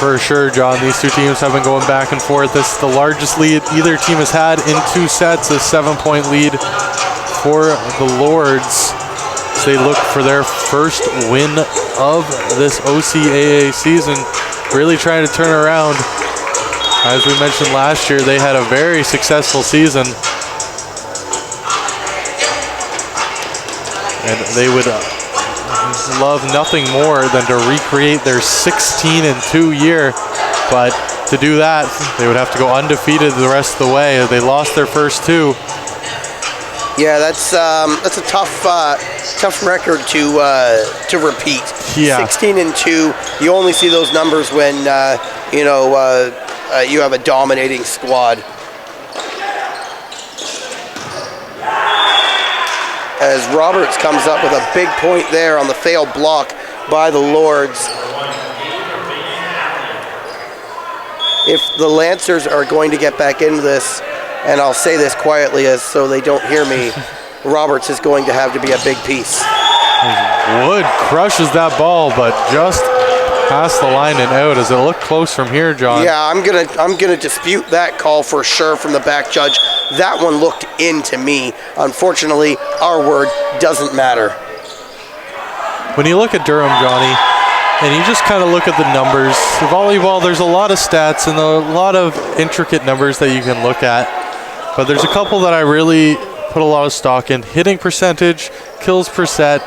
For sure, John. These two teams have been going back and forth. This is the largest lead either team has had in 2 sets, a 7-point lead for the Lords. As they look for their first win of this OCAA season, really trying to turn around. As we mentioned last year, they had a very successful season. And they would love nothing more than to recreate their 16-2 year, but to do that they would have to go undefeated the rest of the way. They lost their first 2. Yeah, that's a tough record to repeat. Yeah. 16-2. You only see those numbers when you have a dominating squad. As Roberts comes up with a big point there on the failed block by the Lords. If the Lancers are going to get back into this, and I'll say this quietly as so they don't hear me, Roberts is going to have to be a big piece. Wood crushes that ball, but just past the line and out. As it looked close from here, John. Yeah, I'm gonna dispute that call for sure from the back judge. That one looked in to me. Unfortunately, our word doesn't matter. When you look at Durham, Johnny, and you just kind of look at the numbers, volleyball, there's a lot of stats and a lot of intricate numbers that you can look at. But there's a couple that I really put a lot of stock in. Hitting percentage, kills per set,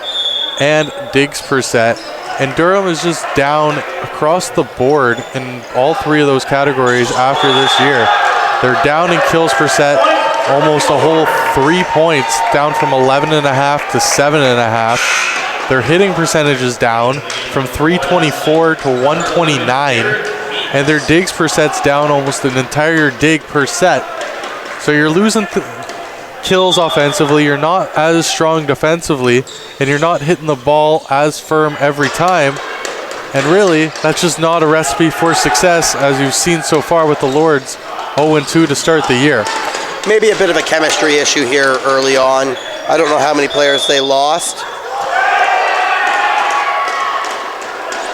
and digs per set. And Durham is just down across the board in all 3 of those categories after this year. They're down in kills per set almost a whole 3 points, down from 11.5 to 7.5. Their hitting percentage is down from 324 to 129. And their digs per set's down almost an entire dig per set. So you're losing kills offensively, you're not as strong defensively, and you're not hitting the ball as firm every time. And really, that's just not a recipe for success, as you've seen so far with the Lords 0-2 to start the year. Maybe a bit of a chemistry issue here early on. I don't know how many players they lost.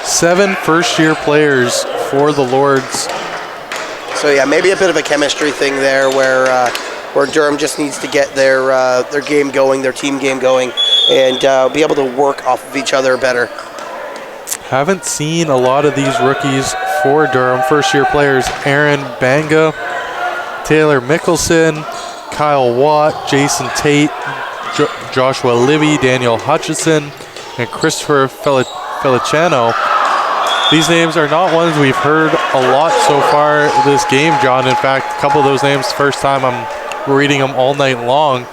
7 first-year players for the Lords. So yeah, maybe a bit of a chemistry thing there where Durham just needs to get their game going, their team game going, and be able to work off of each other better. Haven't seen a lot of these rookies for Durham, first-year players. Aaron Banga, Taylor Mickelson, Kyle Watt, Jason Tate, Joshua Libby, Daniel Hutchison, and Christopher Feliciano. These names are not ones we've heard a lot so far this game, John. In fact, a couple of those names, first time I'm reading them all night long.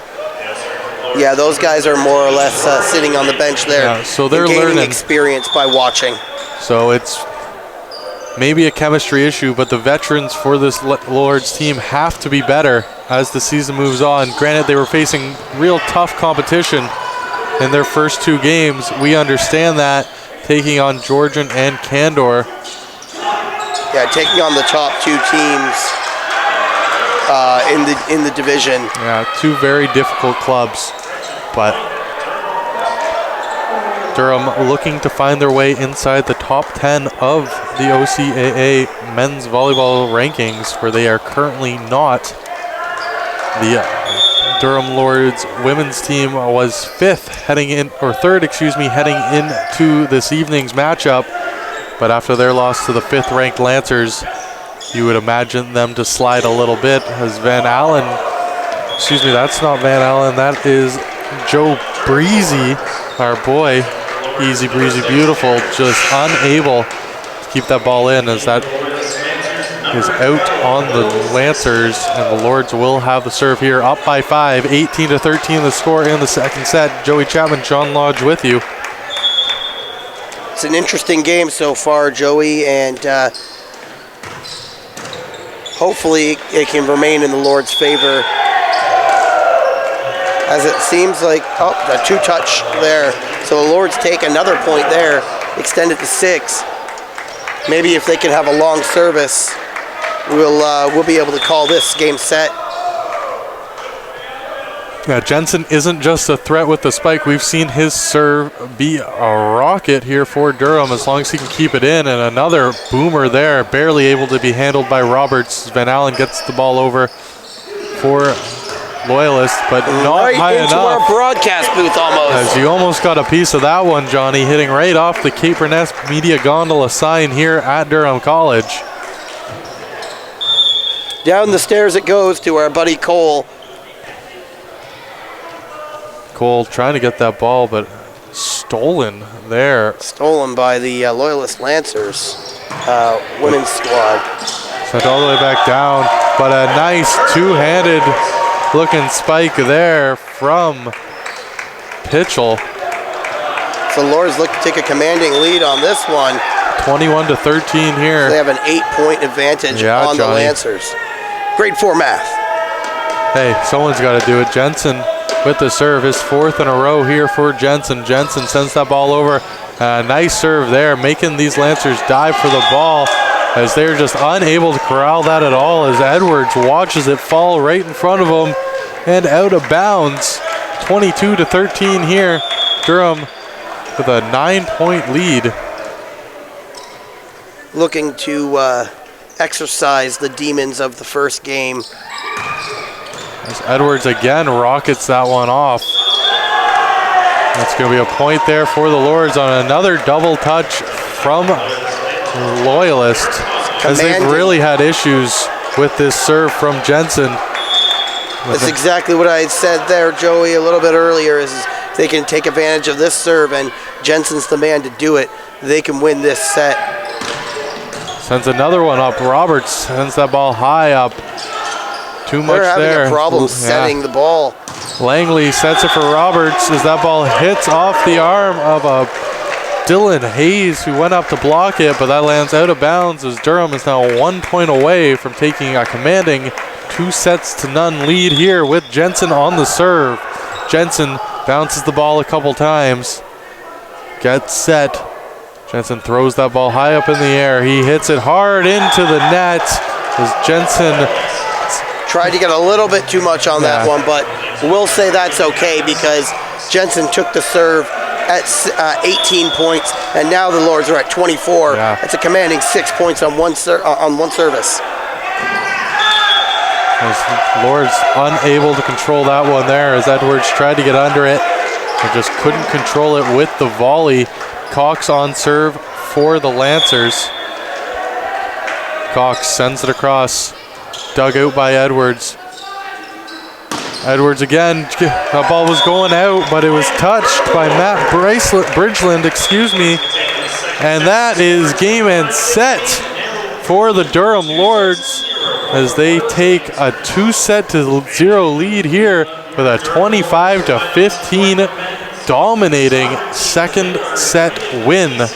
Yeah, those guys are more or less sitting on the bench there. Yeah, so they're gaining learning experience by watching. So it's maybe a chemistry issue, but the veterans for this Lords team have to be better as the season moves on. Granted, they were facing real tough competition in their first 2 games. We understand that. taking on Georgian and Candor. Yeah, taking on the top 2 teams in the division. Yeah, 2 very difficult clubs, but Durham looking to find their way inside the top 10 of the OCAA men's volleyball rankings, where they are currently not. The Durham Lords women's team was 5th heading in, or 3rd, heading into this evening's matchup. But after their loss to the 5th ranked Lancers, you would imagine them to slide a little bit, as Van Allen, that's not Van Allen, that is Joe Breezy, our boy, Easy Breezy Beautiful, just unable to keep that ball in, as that is out on the Lancers, and the Lords will have the serve here, up by 5, 18-13 the score in the second set. Joey Chapman, John Lodge with you. It's an interesting game so far, Joey, and hopefully it can remain in the Lords' favor, as it seems like, the 2-touch there. So the Lords take another point there, extend it to 6. Maybe if they can have a long service, we'll be able to call this game set. Yeah, Jensen isn't just a threat with the spike. We've seen his serve be a rocket here for Durham, as long as he can keep it in. And another boomer there, barely able to be handled by Roberts. Van Allen gets the ball over for Loyalist, but not high enough. Right into our broadcast booth almost. As you almost got a piece of that one, Johnny, hitting right off the Cape Ness Media Gondola sign here at Durham College. Down the stairs it goes to our buddy Cole. Cole trying to get that ball, but stolen there. Stolen by the Loyalist Lancers women's squad. Sent all the way back down, but a nice two-handed looking spike there from Pitchell. So Lords look to take a commanding lead on this one. 21-13 here. So they have an 8-point advantage on the Lancers. Grade 4 math. Hey, someone's got to do it. Jensen with the serve, his 4th in a row here for Jensen. Jensen sends that ball over. Nice serve there, making these Lancers dive for the ball, as they're just unable to corral that at all, as Edwards watches it fall right in front of him and out of bounds. 22-13 here. Durham with a 9-point lead. Looking to exercise the demons of the first game. As Edwards again rockets that one off. That's going to be a point there for the Lords on another double touch from Loyalist, as they've really had issues with this serve from Jensen. That's exactly what I had said there, Joey, a little bit earlier, is they can take advantage of this serve, and Jensen's the man to do it. They can win this set. Sends another one up. Roberts sends that ball high up. Too much there. They're having a problem setting the ball. Langley sets it for Roberts as that ball hits off the arm of Dylan Hayes, who went up to block it, but that lands out of bounds, as Durham is now 1 point away from taking a commanding 2-0 lead here with Jensen on the serve. Jensen bounces the ball a couple times. Gets set. Jensen throws that ball high up in the air. He hits it hard into the net as Jensen tried to get a little bit too much on that one, but we'll say that's okay, because Jensen took the serve at 18 points, and now the Lords are at 24. That's a commanding 6 points on one service. As Lords unable to control that one there, as Edwards tried to get under it and just couldn't control it with the volley. Cox on serve for the Lancers. Cox sends it across. Dug out by Edwards. Edwards again, that ball was going out, but it was touched by Matt Bridgeland, and that is game and set for the Durham Lords, as they take a 2-0 lead here with a 25-15 dominating second set win.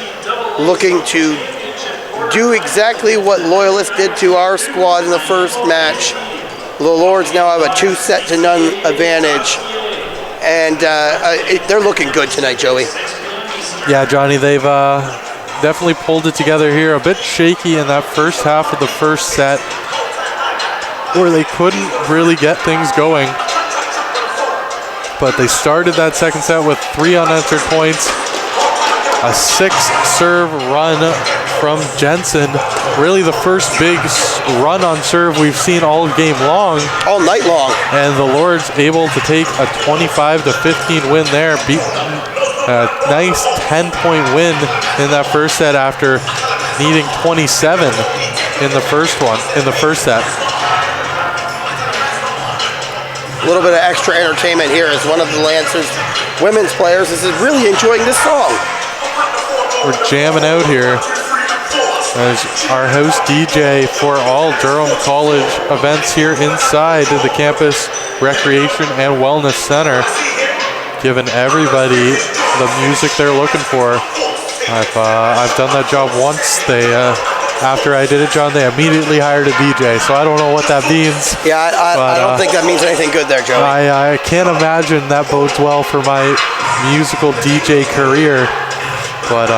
Looking to do exactly what Loyalist did to our squad in the first match. The Lords now have a 2-0 advantage, and they're looking good tonight, Joey. Yeah, Johnny, they've definitely pulled it together here. A bit shaky in that first half of the first set, where they couldn't really get things going. But they started that second set with 3 unanswered points. A 6-serve run from Jensen. Really the first big run on serve we've seen all game long. All night long. And the Lords able to take a 25-15 win there. Beat a nice 10-point win in that first set after needing 27 in the first set. A little bit of extra entertainment here as one of the Lancers women's players is really enjoying this song. We're jamming out here as our host DJ for all Durham College events here inside the campus recreation and wellness center, giving everybody the music they're looking for. I've done that job once. After I did it, John, they immediately hired a DJ, so I don't know what that means. Yeah, I don't think that means anything good there, Joey. I can't imagine that bodes well for my musical DJ career, but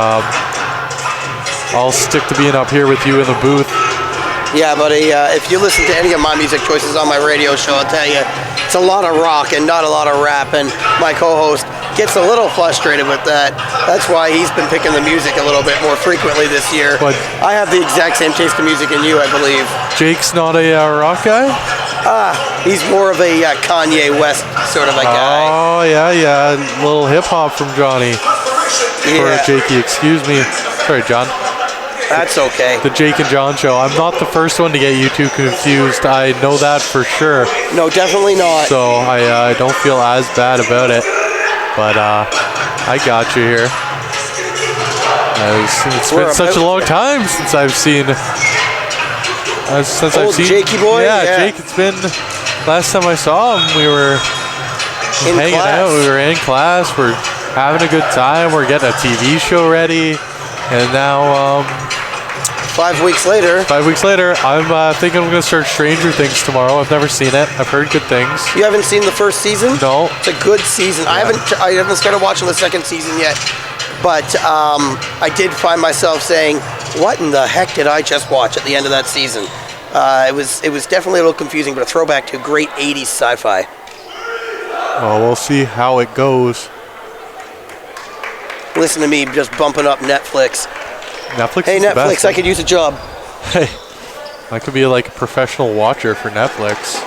I'll stick to being up here with you in the booth. Yeah, buddy, if you listen to any of my music choices on my radio show, I'll tell you, it's a lot of rock and not a lot of rap, and my co-host gets a little frustrated with that. That's why he's been picking the music a little bit more frequently this year. But I have the exact same taste of music in you, I believe. Jake's not a rock guy? He's more of a Kanye West sort of a guy. Oh, yeah. A little hip-hop from Johnny. Yeah. Or Jakey, excuse me. Sorry, John. That's okay. The Jake and John show. I'm not the first one to get you two confused. I know that for sure. No, definitely not. So I don't feel as bad about it. But I got you here. It's been such a long time since I've seen. Jakey boy. Yeah, Jake. It's been. Last time I saw him, we were hanging out. We were in class. We're having a good time. We're getting a TV show ready, and now. 5 weeks later. 5 weeks later, I'm thinking I'm going to start Stranger Things tomorrow. I've never seen it. I've heard good things. You haven't seen the first season? No. It's a good season. Yeah. I haven't started watching the second season yet, but I did find myself saying, "What in the heck did I just watch?" at the end of that season. It was definitely a little confusing, but a throwback to great '80s sci-fi. Well, we'll see how it goes. Listen to me just bumping up Netflix. Netflix hey, is Netflix, the best, I could use a job. Hey, I could be like a professional watcher for Netflix.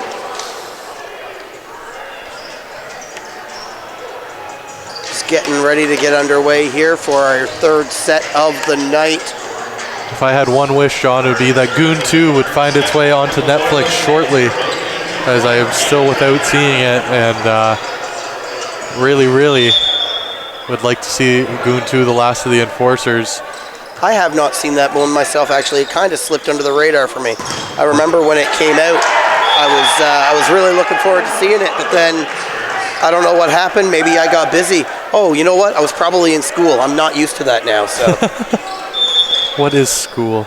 Just getting ready to get underway here for our third set of the night. If I had one wish, John, it would be that Goon 2 would find its way onto Netflix shortly, as I am still without seeing it, and really, really would like to see Goon 2, The Last of the Enforcers. I have not seen that one myself, actually. It kind of slipped under the radar for me. I remember when it came out, I was really looking forward to seeing it, but then I don't know what happened. Maybe I got busy. Oh, you know what? I was probably in school. I'm not used to that now, so. What is school?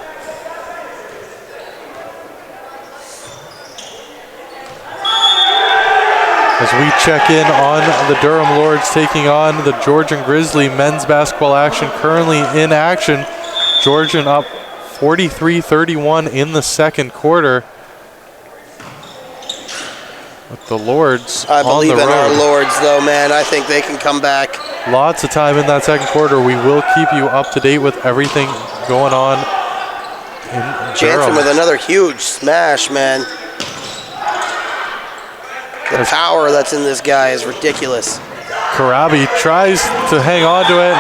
As we check in on the Durham Lords taking on the Georgian Grizzly men's basketball action, currently in action. Georgian up 43-31 in the second quarter. With the Lords I on believe the in road. our Lords, though, man. I think they can come back. Lots of time in that second quarter. We will keep you up to date with everything going on in Jansen Durham. with another huge smash, man. The power that's in this guy is ridiculous. Karabi tries to hang on to it.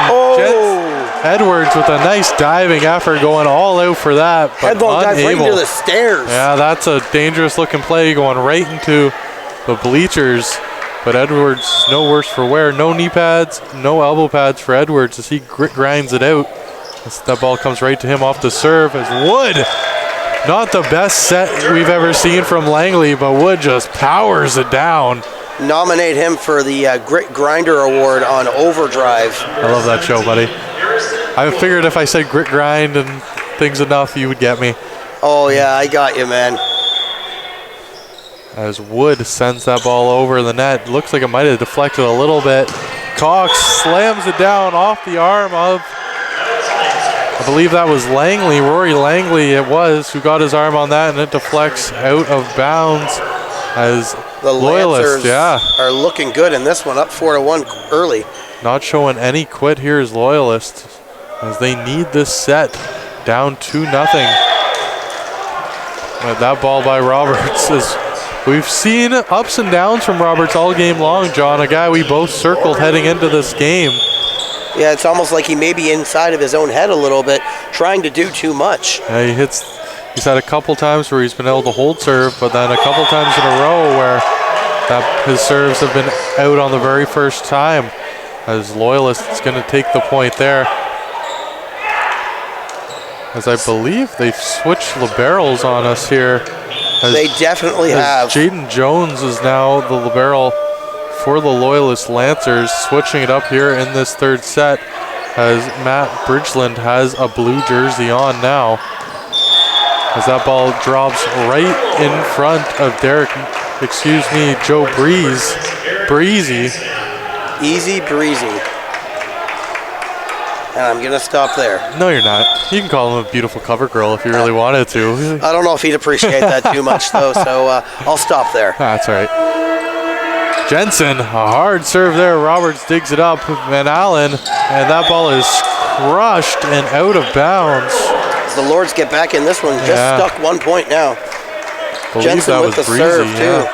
Edwards with a nice diving effort, going all out for that, but headlong dive right into the stairs. Yeah, that's a dangerous looking play, going right into the bleachers. But Edwards, no worse for wear. No knee pads, no elbow pads for Edwards as he grinds it out. As that ball comes right to him off the serve as Wood. Not the best set we've ever seen from Langley, but Wood just powers it down. Nominate him for the Grit Grinder Award on Overdrive. I love that show, buddy. I figured if I said grit grind and things enough, you would get me. Oh, yeah, I got you, man. As Wood sends that ball over the net. Looks like it might have deflected a little bit. Cox slams it down off the arm of, I believe that was Langley, Rory Langley it was, who got his arm on that, and it deflects out of bounds as the Loyalist, Lancers are looking good in this one, up 4-1 early. Not showing any quit here is Loyalist, as they need this set down 2-0. That ball by Roberts is, we've seen ups and downs from Roberts all game long, John, a guy we both circled heading into this game. Yeah, it's almost like he may be inside of his own head a little bit, trying to do too much. Yeah, he's had a couple times where he's been able to hold serve, but then a couple times in a row where his serves have been out on the very first time, as Loyalist is going to take the point there. As I believe they've switched liberals on us here. They definitely have. Jaden Jones is now the libero for the Loyalist Lancers, switching it up here in this third set, as Matt Bridgeland has a blue jersey on now. As that ball drops right in front of Joe Breezy. Easy Breezy. And I'm going to stop there. No, you're not. You can call him a beautiful cover girl if you really wanted to. I don't know if he'd appreciate that too much, though, so I'll stop there. That's all right. Jensen, a hard serve there. Roberts digs it up. Van Allen, and that ball is crushed and out of bounds. As the Lords get back in this one, just stuck 1 point now. Jensen with the serve, too.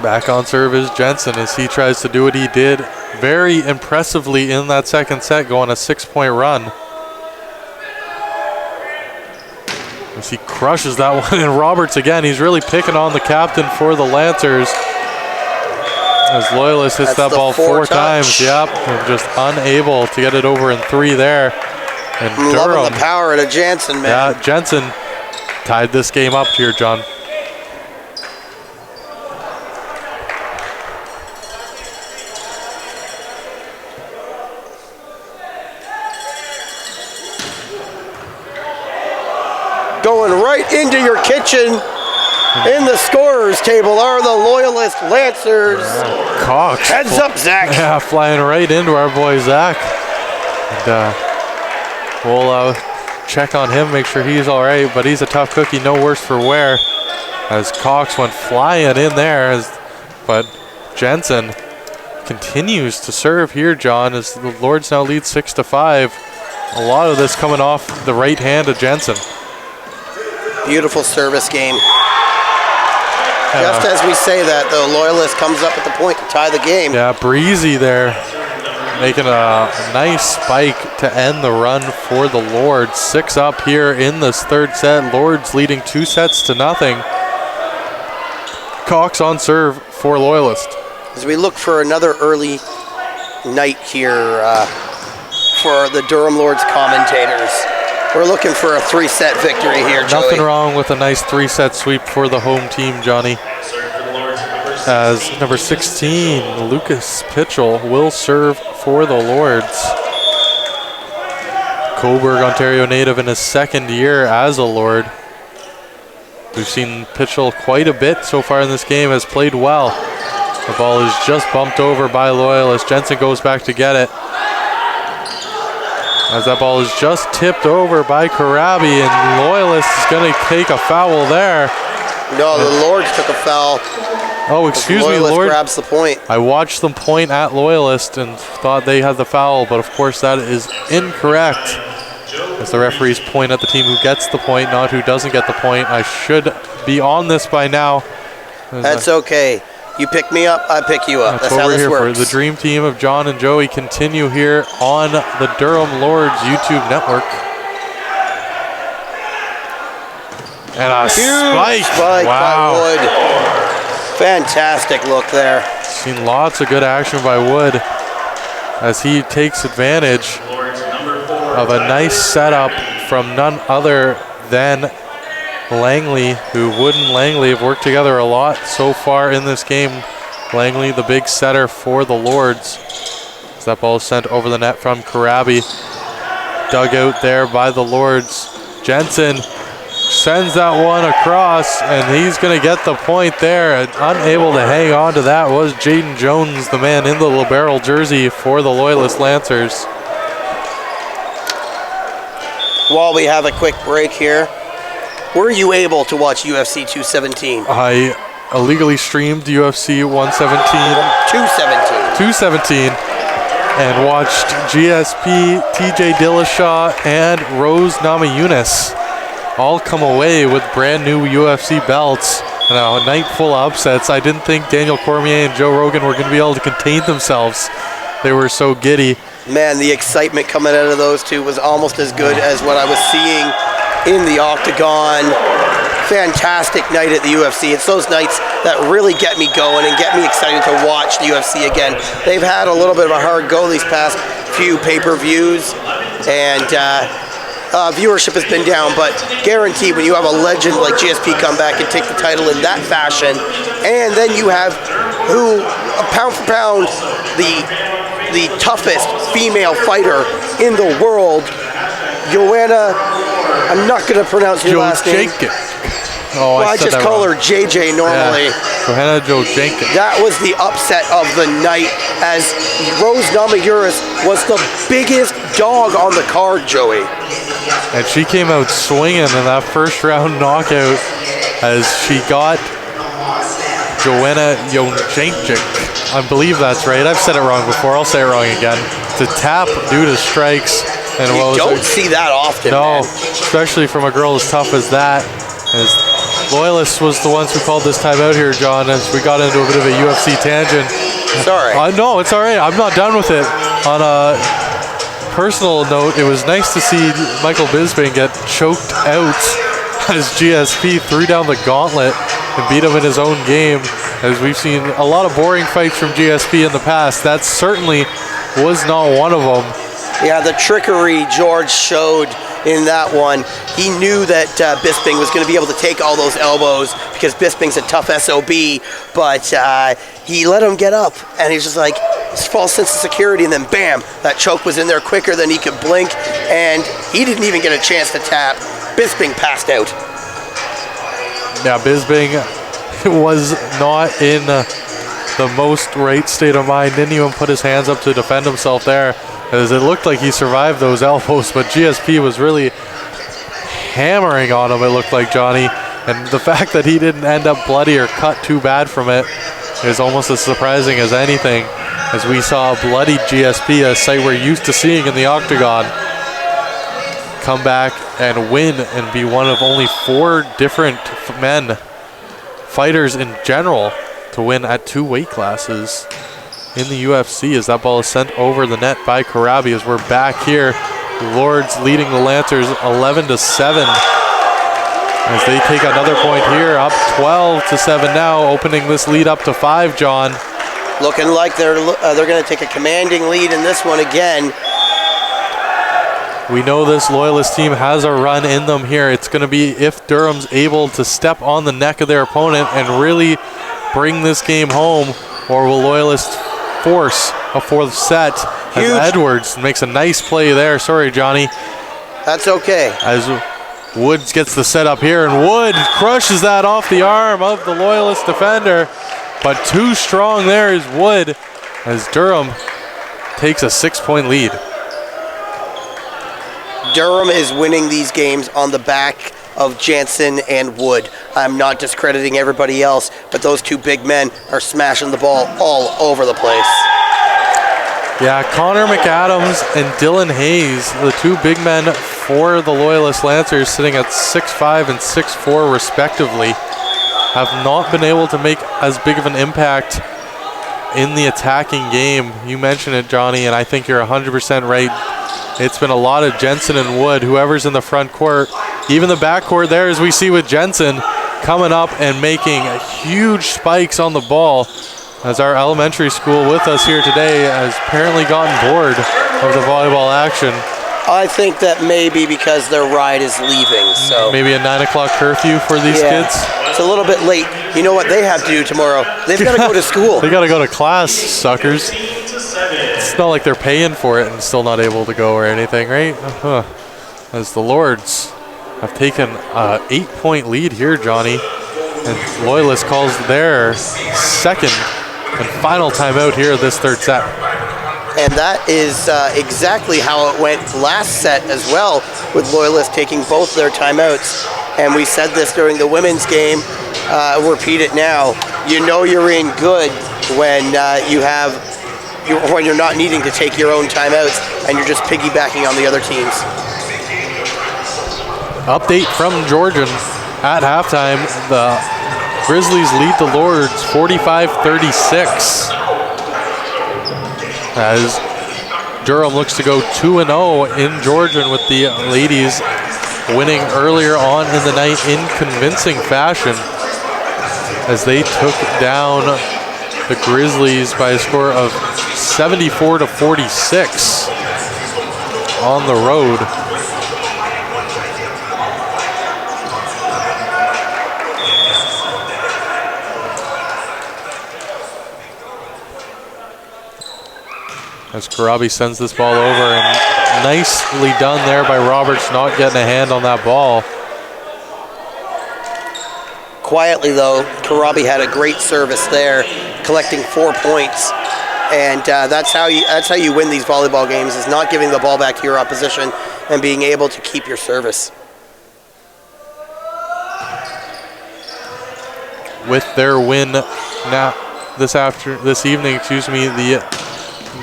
Back on serve is Jensen as he tries to do what he did very impressively in that second set, going a 6-point run. As he crushes that one, and Roberts again, he's really picking on the captain for the Lancers. As Loyalist hits that ball 4 times, and just unable to get it over in 3 there. And Durham, loving the power of Jensen, man. Yeah, Jensen tied this game up here, John. Going right into your kitchen in the scorer's table are the Loyalist Lancers. Cox. Heads up, Zach. Yeah, flying right into our boy Zach. And we'll check on him, make sure he's all right, but he's a tough cookie, no worse for wear. As Cox went flying in there, but Jensen continues to serve here, John, as the Lords now lead 6-5. A lot of this coming off the right hand of Jensen. Beautiful service game. Just as we say that, the Loyalist comes up at the point to tie the game. Yeah, Breezy there, making a nice spike to end the run for the Lords. 6 up here in this third set. Lords leading 2-0. Cox on serve for Loyalist. As we look for another early night here for the Durham Lords commentators. We're looking for a 3-set victory here, Joey. Nothing wrong with a nice 3-set sweep for the home team, Johnny. As number 16, Lucas Pitchell, will serve for the Lords. Cobourg, Ontario native in his second year as a Lord. We've seen Pitchell quite a bit so far in this game, has played well. The ball is just bumped over by Loyalist. Jensen goes back to get it. As that ball is just tipped over by Karabi, and Loyalist is going to take a foul there. No, the Lords took a foul. Oh, excuse me, Loyalist grabs the point. I watched them point at Loyalist and thought they had the foul, but of course that is incorrect. As the referees point at the team who gets the point, not who doesn't get the point. I should be on this by now. That's okay. You pick me up, I pick you up. That's how this works. For the dream team of John and Joey continue here on the Durham Lords YouTube network. And a huge spike by Wood. Fantastic look there. Seen lots of good action by Wood as he takes advantage of a nice setup from none other than Langley, who Wood and Langley have worked together a lot so far in this game. Langley, the big setter for the Lords. As that ball is sent over the net from Karabi. Dug out there by the Lords. Jensen sends that one across, and he's going to get the point there. And unable to hang on to that was Jaden Jones, the man in the libero jersey for the Loyalist Lancers. While we have a quick break here, were you able to watch UFC 217? I illegally streamed UFC 117. 217. And watched GSP, TJ Dillashaw, and Rose Namajunas all come away with brand new UFC belts. And a night full of upsets. I didn't think Daniel Cormier and Joe Rogan were going to be able to contain themselves. They were so giddy. Man, the excitement coming out of those two was almost as good as what I was seeing in the octagon. Fantastic night at the UFC. It's those nights that really get me going and get me excited to watch the UFC again. They've had a little bit of a hard go these past few pay-per-views, and viewership has been down, but guaranteed when you have a legend like GSP come back and take the title in that fashion, and then you have pound for pound, the toughest female fighter in the world, Joanna, I'm not going to pronounce your last name. Oh, well, I just call her JJ normally. Yeah. Johanna Joe Jenkins. That was the upset of the night, as Rose Namajunas was the biggest dog on the card, Joey. And she came out swinging in that first round knockout as she got Joanna Jojenchik. I believe that's right. I've said it wrong before. I'll say it wrong again. To tap due to strikes. And you don't see that often, no, man. Especially from a girl as tough as that. As Loyalist was the ones who called this time out here, John, as we got into a bit of a UFC tangent. Sorry. No, it's all right. I'm not done with it. On a personal note, it was nice to see Michael Bisping get choked out as GSP threw down the gauntlet and beat him in his own game. As we've seen a lot of boring fights from GSP in the past, that certainly was not one of them. Yeah, the trickery George showed in that one. He knew that Bisping was going to be able to take all those elbows because Bisping's a tough SOB, but he let him get up, and he's just like, this false sense of security, and then bam, that choke was in there quicker than he could blink, and he didn't even get a chance to tap. Bisping passed out. Yeah, Bisping was not in the most right state of mind, didn't even put his hands up to defend himself there, as it looked like he survived those elbows, but GSP was really hammering on him, it looked like, Johnny. And the fact that he didn't end up bloody or cut too bad from it is almost as surprising as anything, as we saw a bloody GSP, a sight we're used to seeing in the octagon, come back and win and be one of only 4 different men, fighters in general, to win at 2 weight classes in the UFC, as that ball is sent over the net by Karabi. As we're back here, Lords leading the Lancers 11-7 as they take another point here, up 12-7 now, opening this lead up to 5, John. Looking like they're going to take a commanding lead in this one again. We know this Loyalist team has a run in them here. It's going to be if Durham's able to step on the neck of their opponent and really bring this game home, or will Loyalist force a 4th set? Huge. As Edwards makes a nice play there. Sorry, Johnny. That's okay. As Woods gets the set up here, and Wood crushes that off the arm of the Loyalist defender. But too strong there is Wood, as Durham takes a 6-point lead. Durham is winning these games on the back of Jansen and Wood. I'm not discrediting everybody else, but those 2 big men are smashing the ball all over the place. Yeah, Connor McAdams and Dylan Hayes, the 2 big men for the Loyalist Lancers, sitting at 6'5" and 6'4" respectively, have not been able to make as big of an impact in the attacking game. You mentioned it, Johnny, and I think you're 100% right. It's been a lot of Jensen and Wood, whoever's in the front court. Even the backcourt there, as we see with Jensen, coming up and making huge spikes on the ball, as our elementary school with us here today has apparently gotten bored of the volleyball action. I think that may be because their ride is leaving. So maybe a 9 o'clock curfew for these kids? It's a little bit late. You know what they have to do tomorrow? They've got to go to school. They got to go to class, suckers. It's not like they're paying for it and still not able to go or anything, right? As the Lords have taken an 8-point lead here, Johnny. And Loyalist calls their second and final timeout here this third set. And that is exactly how it went last set as well, with Loyalist taking both their timeouts. And we said this during the women's game, repeat it now. You know you're in good when when you're not needing to take your own timeouts and you're just piggybacking on the other teams. Update from Georgian at halftime. The Grizzlies lead the Lords 45-36. As Durham looks to go 2-0 in Georgian, with the ladies winning earlier on in the night in convincing fashion as they took down the Grizzlies by a score of 74-46 on the road. As Karabi sends this ball over, and nicely done there by Roberts, not getting a hand on that ball. Quietly though, Karabi had a great service there, collecting 4 points, and that's how you win these volleyball games, is not giving the ball back to your opposition and being able to keep your service. With their win now this evening, the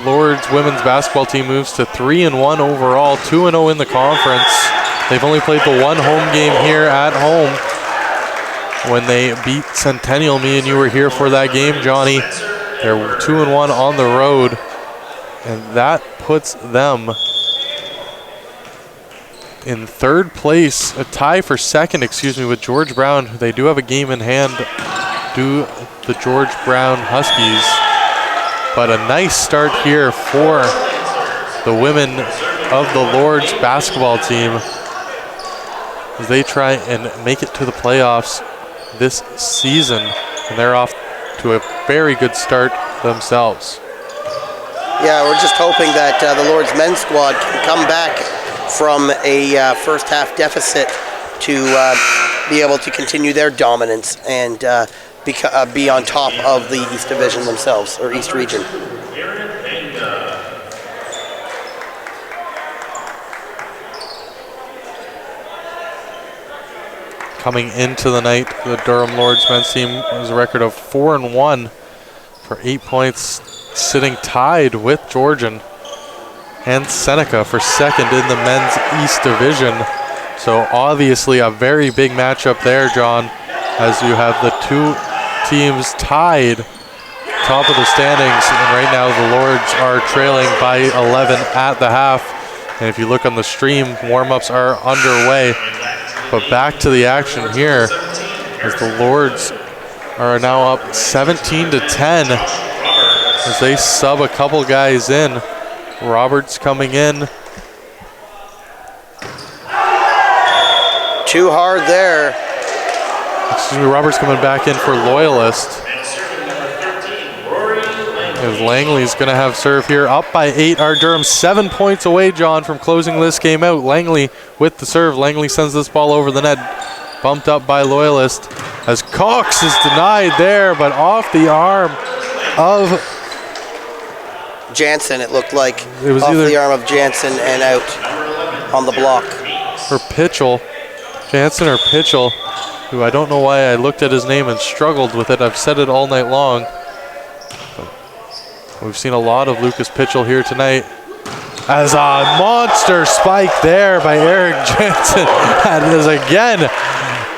Lords women's basketball team moves to 3-1 overall, 2-0 in the conference. They've only played the one home game here at home when they beat Centennial. Me and you were here for that game, Johnny. They're 2-1 on the road, and that puts them in third place, a tie for second, with George Brown. They do have a game in hand, the George Brown Huskies. But a nice start here for the women of the Lords basketball team as they try and make it to the playoffs this season. And they're off to a very good start themselves. Yeah, we're just hoping that the Lords men's squad can come back from a first half deficit to be able to continue their dominance and be on top of the East Division themselves, or East Region. Coming into the night, the Durham Lords men's team has a record of 4-1 for 8 points, sitting tied with Georgian and Seneca for second in the men's East Division. So obviously a very big matchup there, John, as you have the two teams tied top of the standings, and right now the Lords are trailing by 11 at the half. And if you look on the stream, warm-ups are underway. But back to the action here as the Lords are now up 17-10 as they sub a couple guys in. Roberts coming in. Too hard there. Roberts coming back in for Loyalist. As Langley's going to have serve here. Up by 8 are Durham. 7 points away, John, from closing this game out. Langley with the serve. Langley sends this ball over the net. Bumped up by Loyalist as Cox is denied there, but off the arm of Jansen, it looked like. It was off either the arm of Jansen and out on the block. Or Pitchell. Jansen or Pitchell, who I don't know why I looked at his name and struggled with it. I've said it all night long. But we've seen a lot of Lucas Pitchell here tonight. As a monster spike there by Eric Jensen. That is again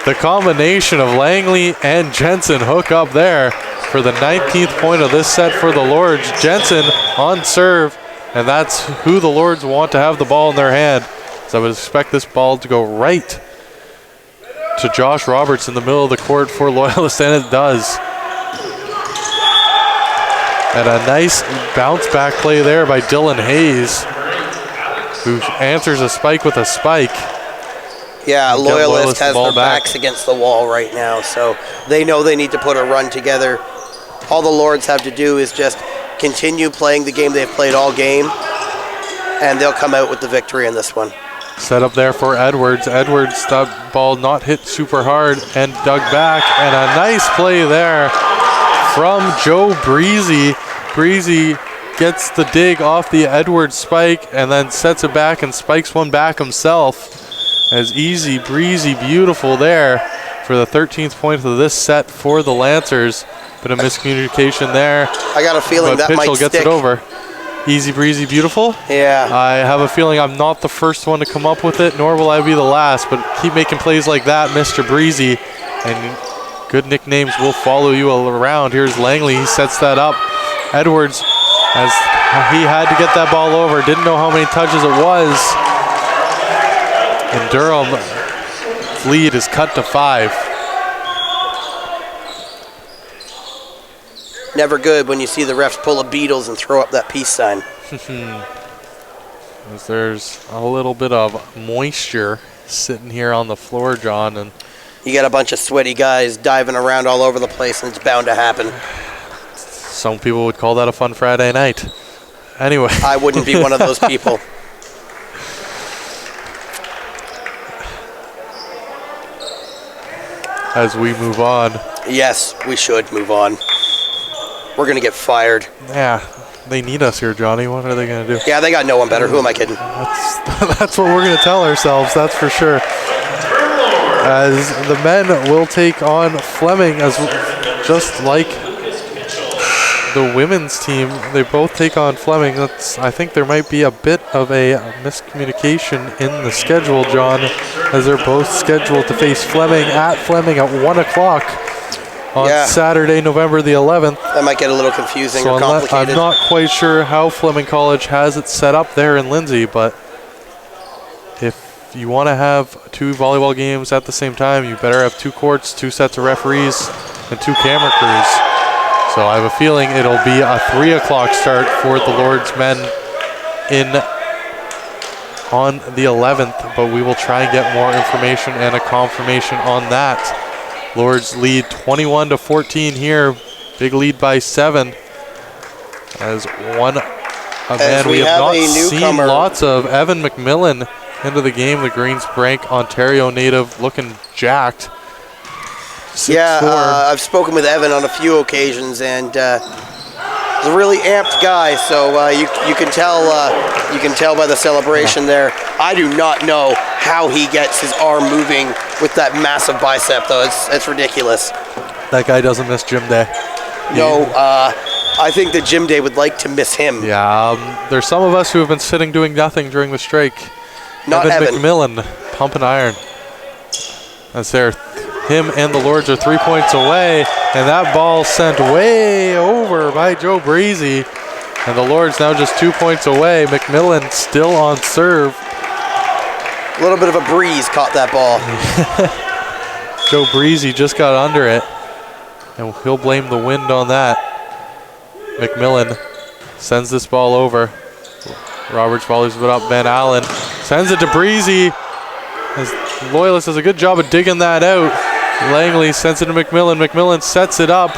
the combination of Langley and Jensen hook up there for the 19th point of this set for the Lords. Jensen on serve, and that's who the Lords want to have the ball in their hand. So I would expect this ball to go right to Josh Roberts in the middle of the court for Loyalist, and it does. And a nice bounce back play there by Dylan Hayes, who answers a spike with a spike. Yeah, Loyalist has their backs against the wall right now, so they know they need to put a run together. All the Lords have to do is just continue playing the game they've played all game, and they'll come out with the victory in this one. Set up there for Edwards. Edwards, that ball not hit super hard and dug back. And a nice play there from Joe Breezy. Breezy gets the dig off the Edwards spike and then sets it back and spikes one back himself. As easy, breezy, beautiful there for the 13th point of this set for the Lancers. Bit of miscommunication there. I got a feeling that Pitchell might gets stick. it over. Easy, breezy, beautiful. Yeah. I have a feeling I'm not the first one to come up with it, nor will I be the last, but keep making plays like that, Mr. Breezy, and good nicknames will follow you around. Here's Langley, he sets that up. Edwards, as he had to get that ball over, didn't know how many touches it was. And Durham's lead is cut to 5. Never good when you see the refs pull a Beatles and throw up that peace sign. As there's a little bit of moisture sitting here on the floor, John, and You got a bunch of sweaty guys diving around all over the place, and it's bound to happen. some people would call that a fun Friday night. Anyway. I wouldn't be one of those people. As we move on. Yes, we should move on. We're going to get fired. Yeah, they need us here, Johnny. What are they going to do? Yeah, they got no one better. Who am I kidding? That's what we're going to tell ourselves, that's for sure. As the men will take on Fleming, as just like the women's team, they both take on Fleming. I think there might be a bit of a miscommunication in the schedule, John, as they're both scheduled to face Fleming at 1 o'clock on Saturday, November the 11th. That might get a little confusing or complicated. I'm not quite sure how Fleming College has it set up there in Lindsay, but if you want to have 2 volleyball games at the same time, you better have 2 courts, 2 sets of referees, and 2 camera crews. So I have a feeling it'll be a 3 o'clock start for the Lord's men on the 11th, but we will try and get more information and a confirmation on that. Lords lead 21-14 here. Big lead by 7. As one man we have not seen lots of, Evan McMillan into the game, the Greensbank, Ontario native, looking jacked. 6'4". I've spoken with Evan on a few occasions, and he's a really amped guy. So you can tell by the celebration there. I do not know how he gets his arm moving with that massive bicep, though. It's ridiculous. That guy doesn't miss gym day. No, I think the gym day would like to miss him. Yeah, there's some of us who have been sitting doing nothing during the strike. Not Evan. McMillan, pumping iron. That's there. Him and the Lords are 3 points away, and that ball sent way over by Joe Breezy. And the Lords now just 2 points away. McMillan still on serve. A little bit of a breeze caught that ball. Joe Breezy just got under it, and he'll blame the wind on that. McMillan sends this ball over. Roberts volleys it up. Van Allen sends it to Breezy. Loyalist does a good job of digging that out. Langley sends it to McMillan. McMillan sets it up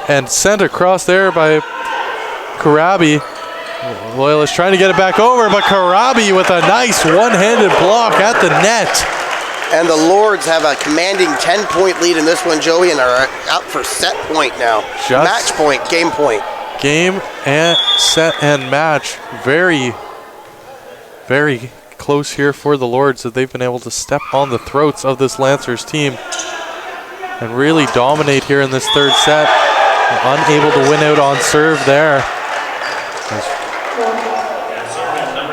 and sent across there by Karabi. Loyalist trying to get it back over, but Karabi with a nice one-handed block at the net. And the Lords have a commanding 10-point lead in this one, Joey, and are up for set point now. Match point, game point. Game and set and match. Very, very close here for the Lords, that they've been able to step on the throats of this Lancers team and really dominate here in this third set. They're unable to win out on serve there.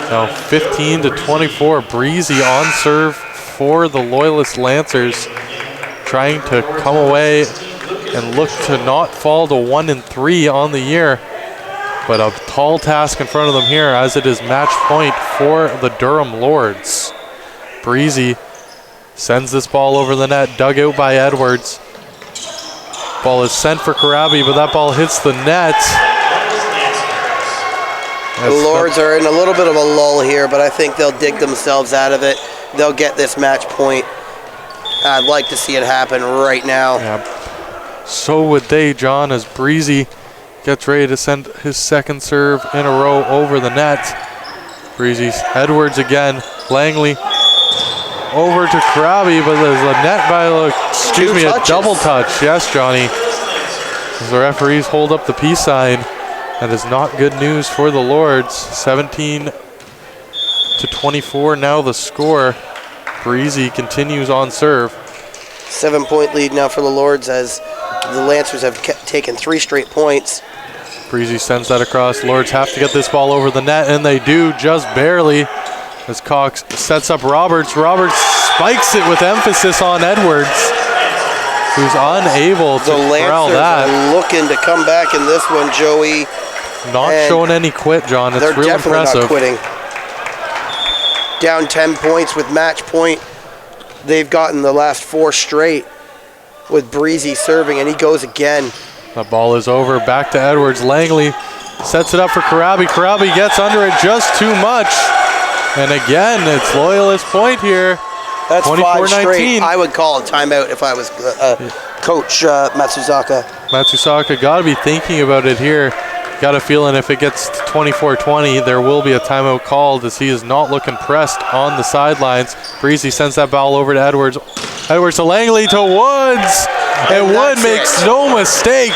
Now 15-24, Breezy on serve for the Loyalist Lancers, trying to come away and look to not fall to 1-3 on the year. But a tall task in front of them here, as it is match point for the Durham Lords. Breezy sends this ball over the net, dug out by Edwards. Ball is sent for Karabi, but that ball hits the net. The Lords are in a little bit of a lull here, but I think they'll dig themselves out of it. They'll get this match point. I'd like to see it happen right now. Yeah. So would they, John, as Breezy gets ready to send his second serve in a row over the net. Breezy's Edwards again. Langley over to Karabi, but there's a net by, a double touch. Yes, Johnny. As the referees hold up the peace sign, that is not good news for the Lords. 17-24 now the score. Breezy continues on serve. 7-point lead now for the Lords as the Lancers have taken 3 straight points. Breezy sends that across. Lords have to get this ball over the net, and they do just barely. As Cox sets up Roberts. Roberts spikes it with emphasis on Edwards, who's unable to corral that. The Lancers are looking to come back in this one, Joey. Not showing any quit, John. It's real impressive. They're definitely not quitting. Down 10 points with match point. They've gotten the last 4 straight with Breezy serving, and he goes again. The ball is over. Back to Edwards. Langley sets it up for Karabi. Karabi gets under it just too much. And again, it's Loyalist point here. That's 5 straight. I would call a timeout if I was Coach Matsuzaka. Matsuzaka got to be thinking about it here. Got a feeling if it gets to 24-20, there will be a timeout called as he is not looking pressed on the sidelines. Breezy sends that ball over to Edwards. Edwards to Langley to Woods. And Wood makes no mistake.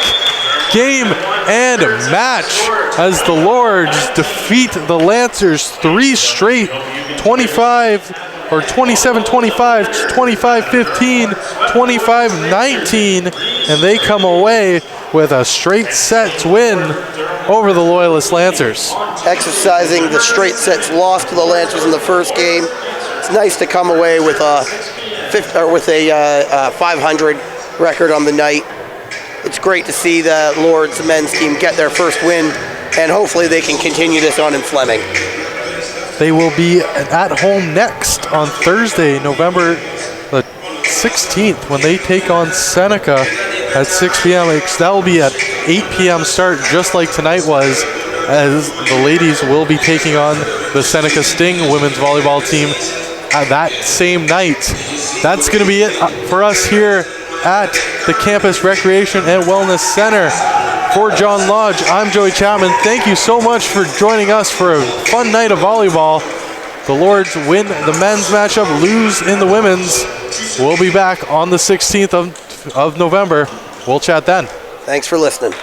Game and match as the Lords defeat the Lancers 3 straight, 27-25, 25-15, 25-19, and they come away with a straight sets win over the Loyalist Lancers. Exercising the straight sets loss to the Lancers in the first game. It's nice to come away with a 500 record on the night. It's great to see the Lords men's team get their first win, and hopefully they can continue this on in Fleming. They will be at home next on Thursday, November the 16th, when they take on Seneca at 6 p.m. That will be at 8 p.m. start, just like tonight was, as the ladies will be taking on the Seneca Sting women's volleyball team that same night. That's going to be it for us here at the Campus Recreation and Wellness Center. For John Lodge, I'm Joey Chapman. Thank you so much for joining us for a fun night of volleyball. The Lords win the men's matchup, lose in the women's. We'll be back on the 16th of November. We'll chat then. Thanks for listening.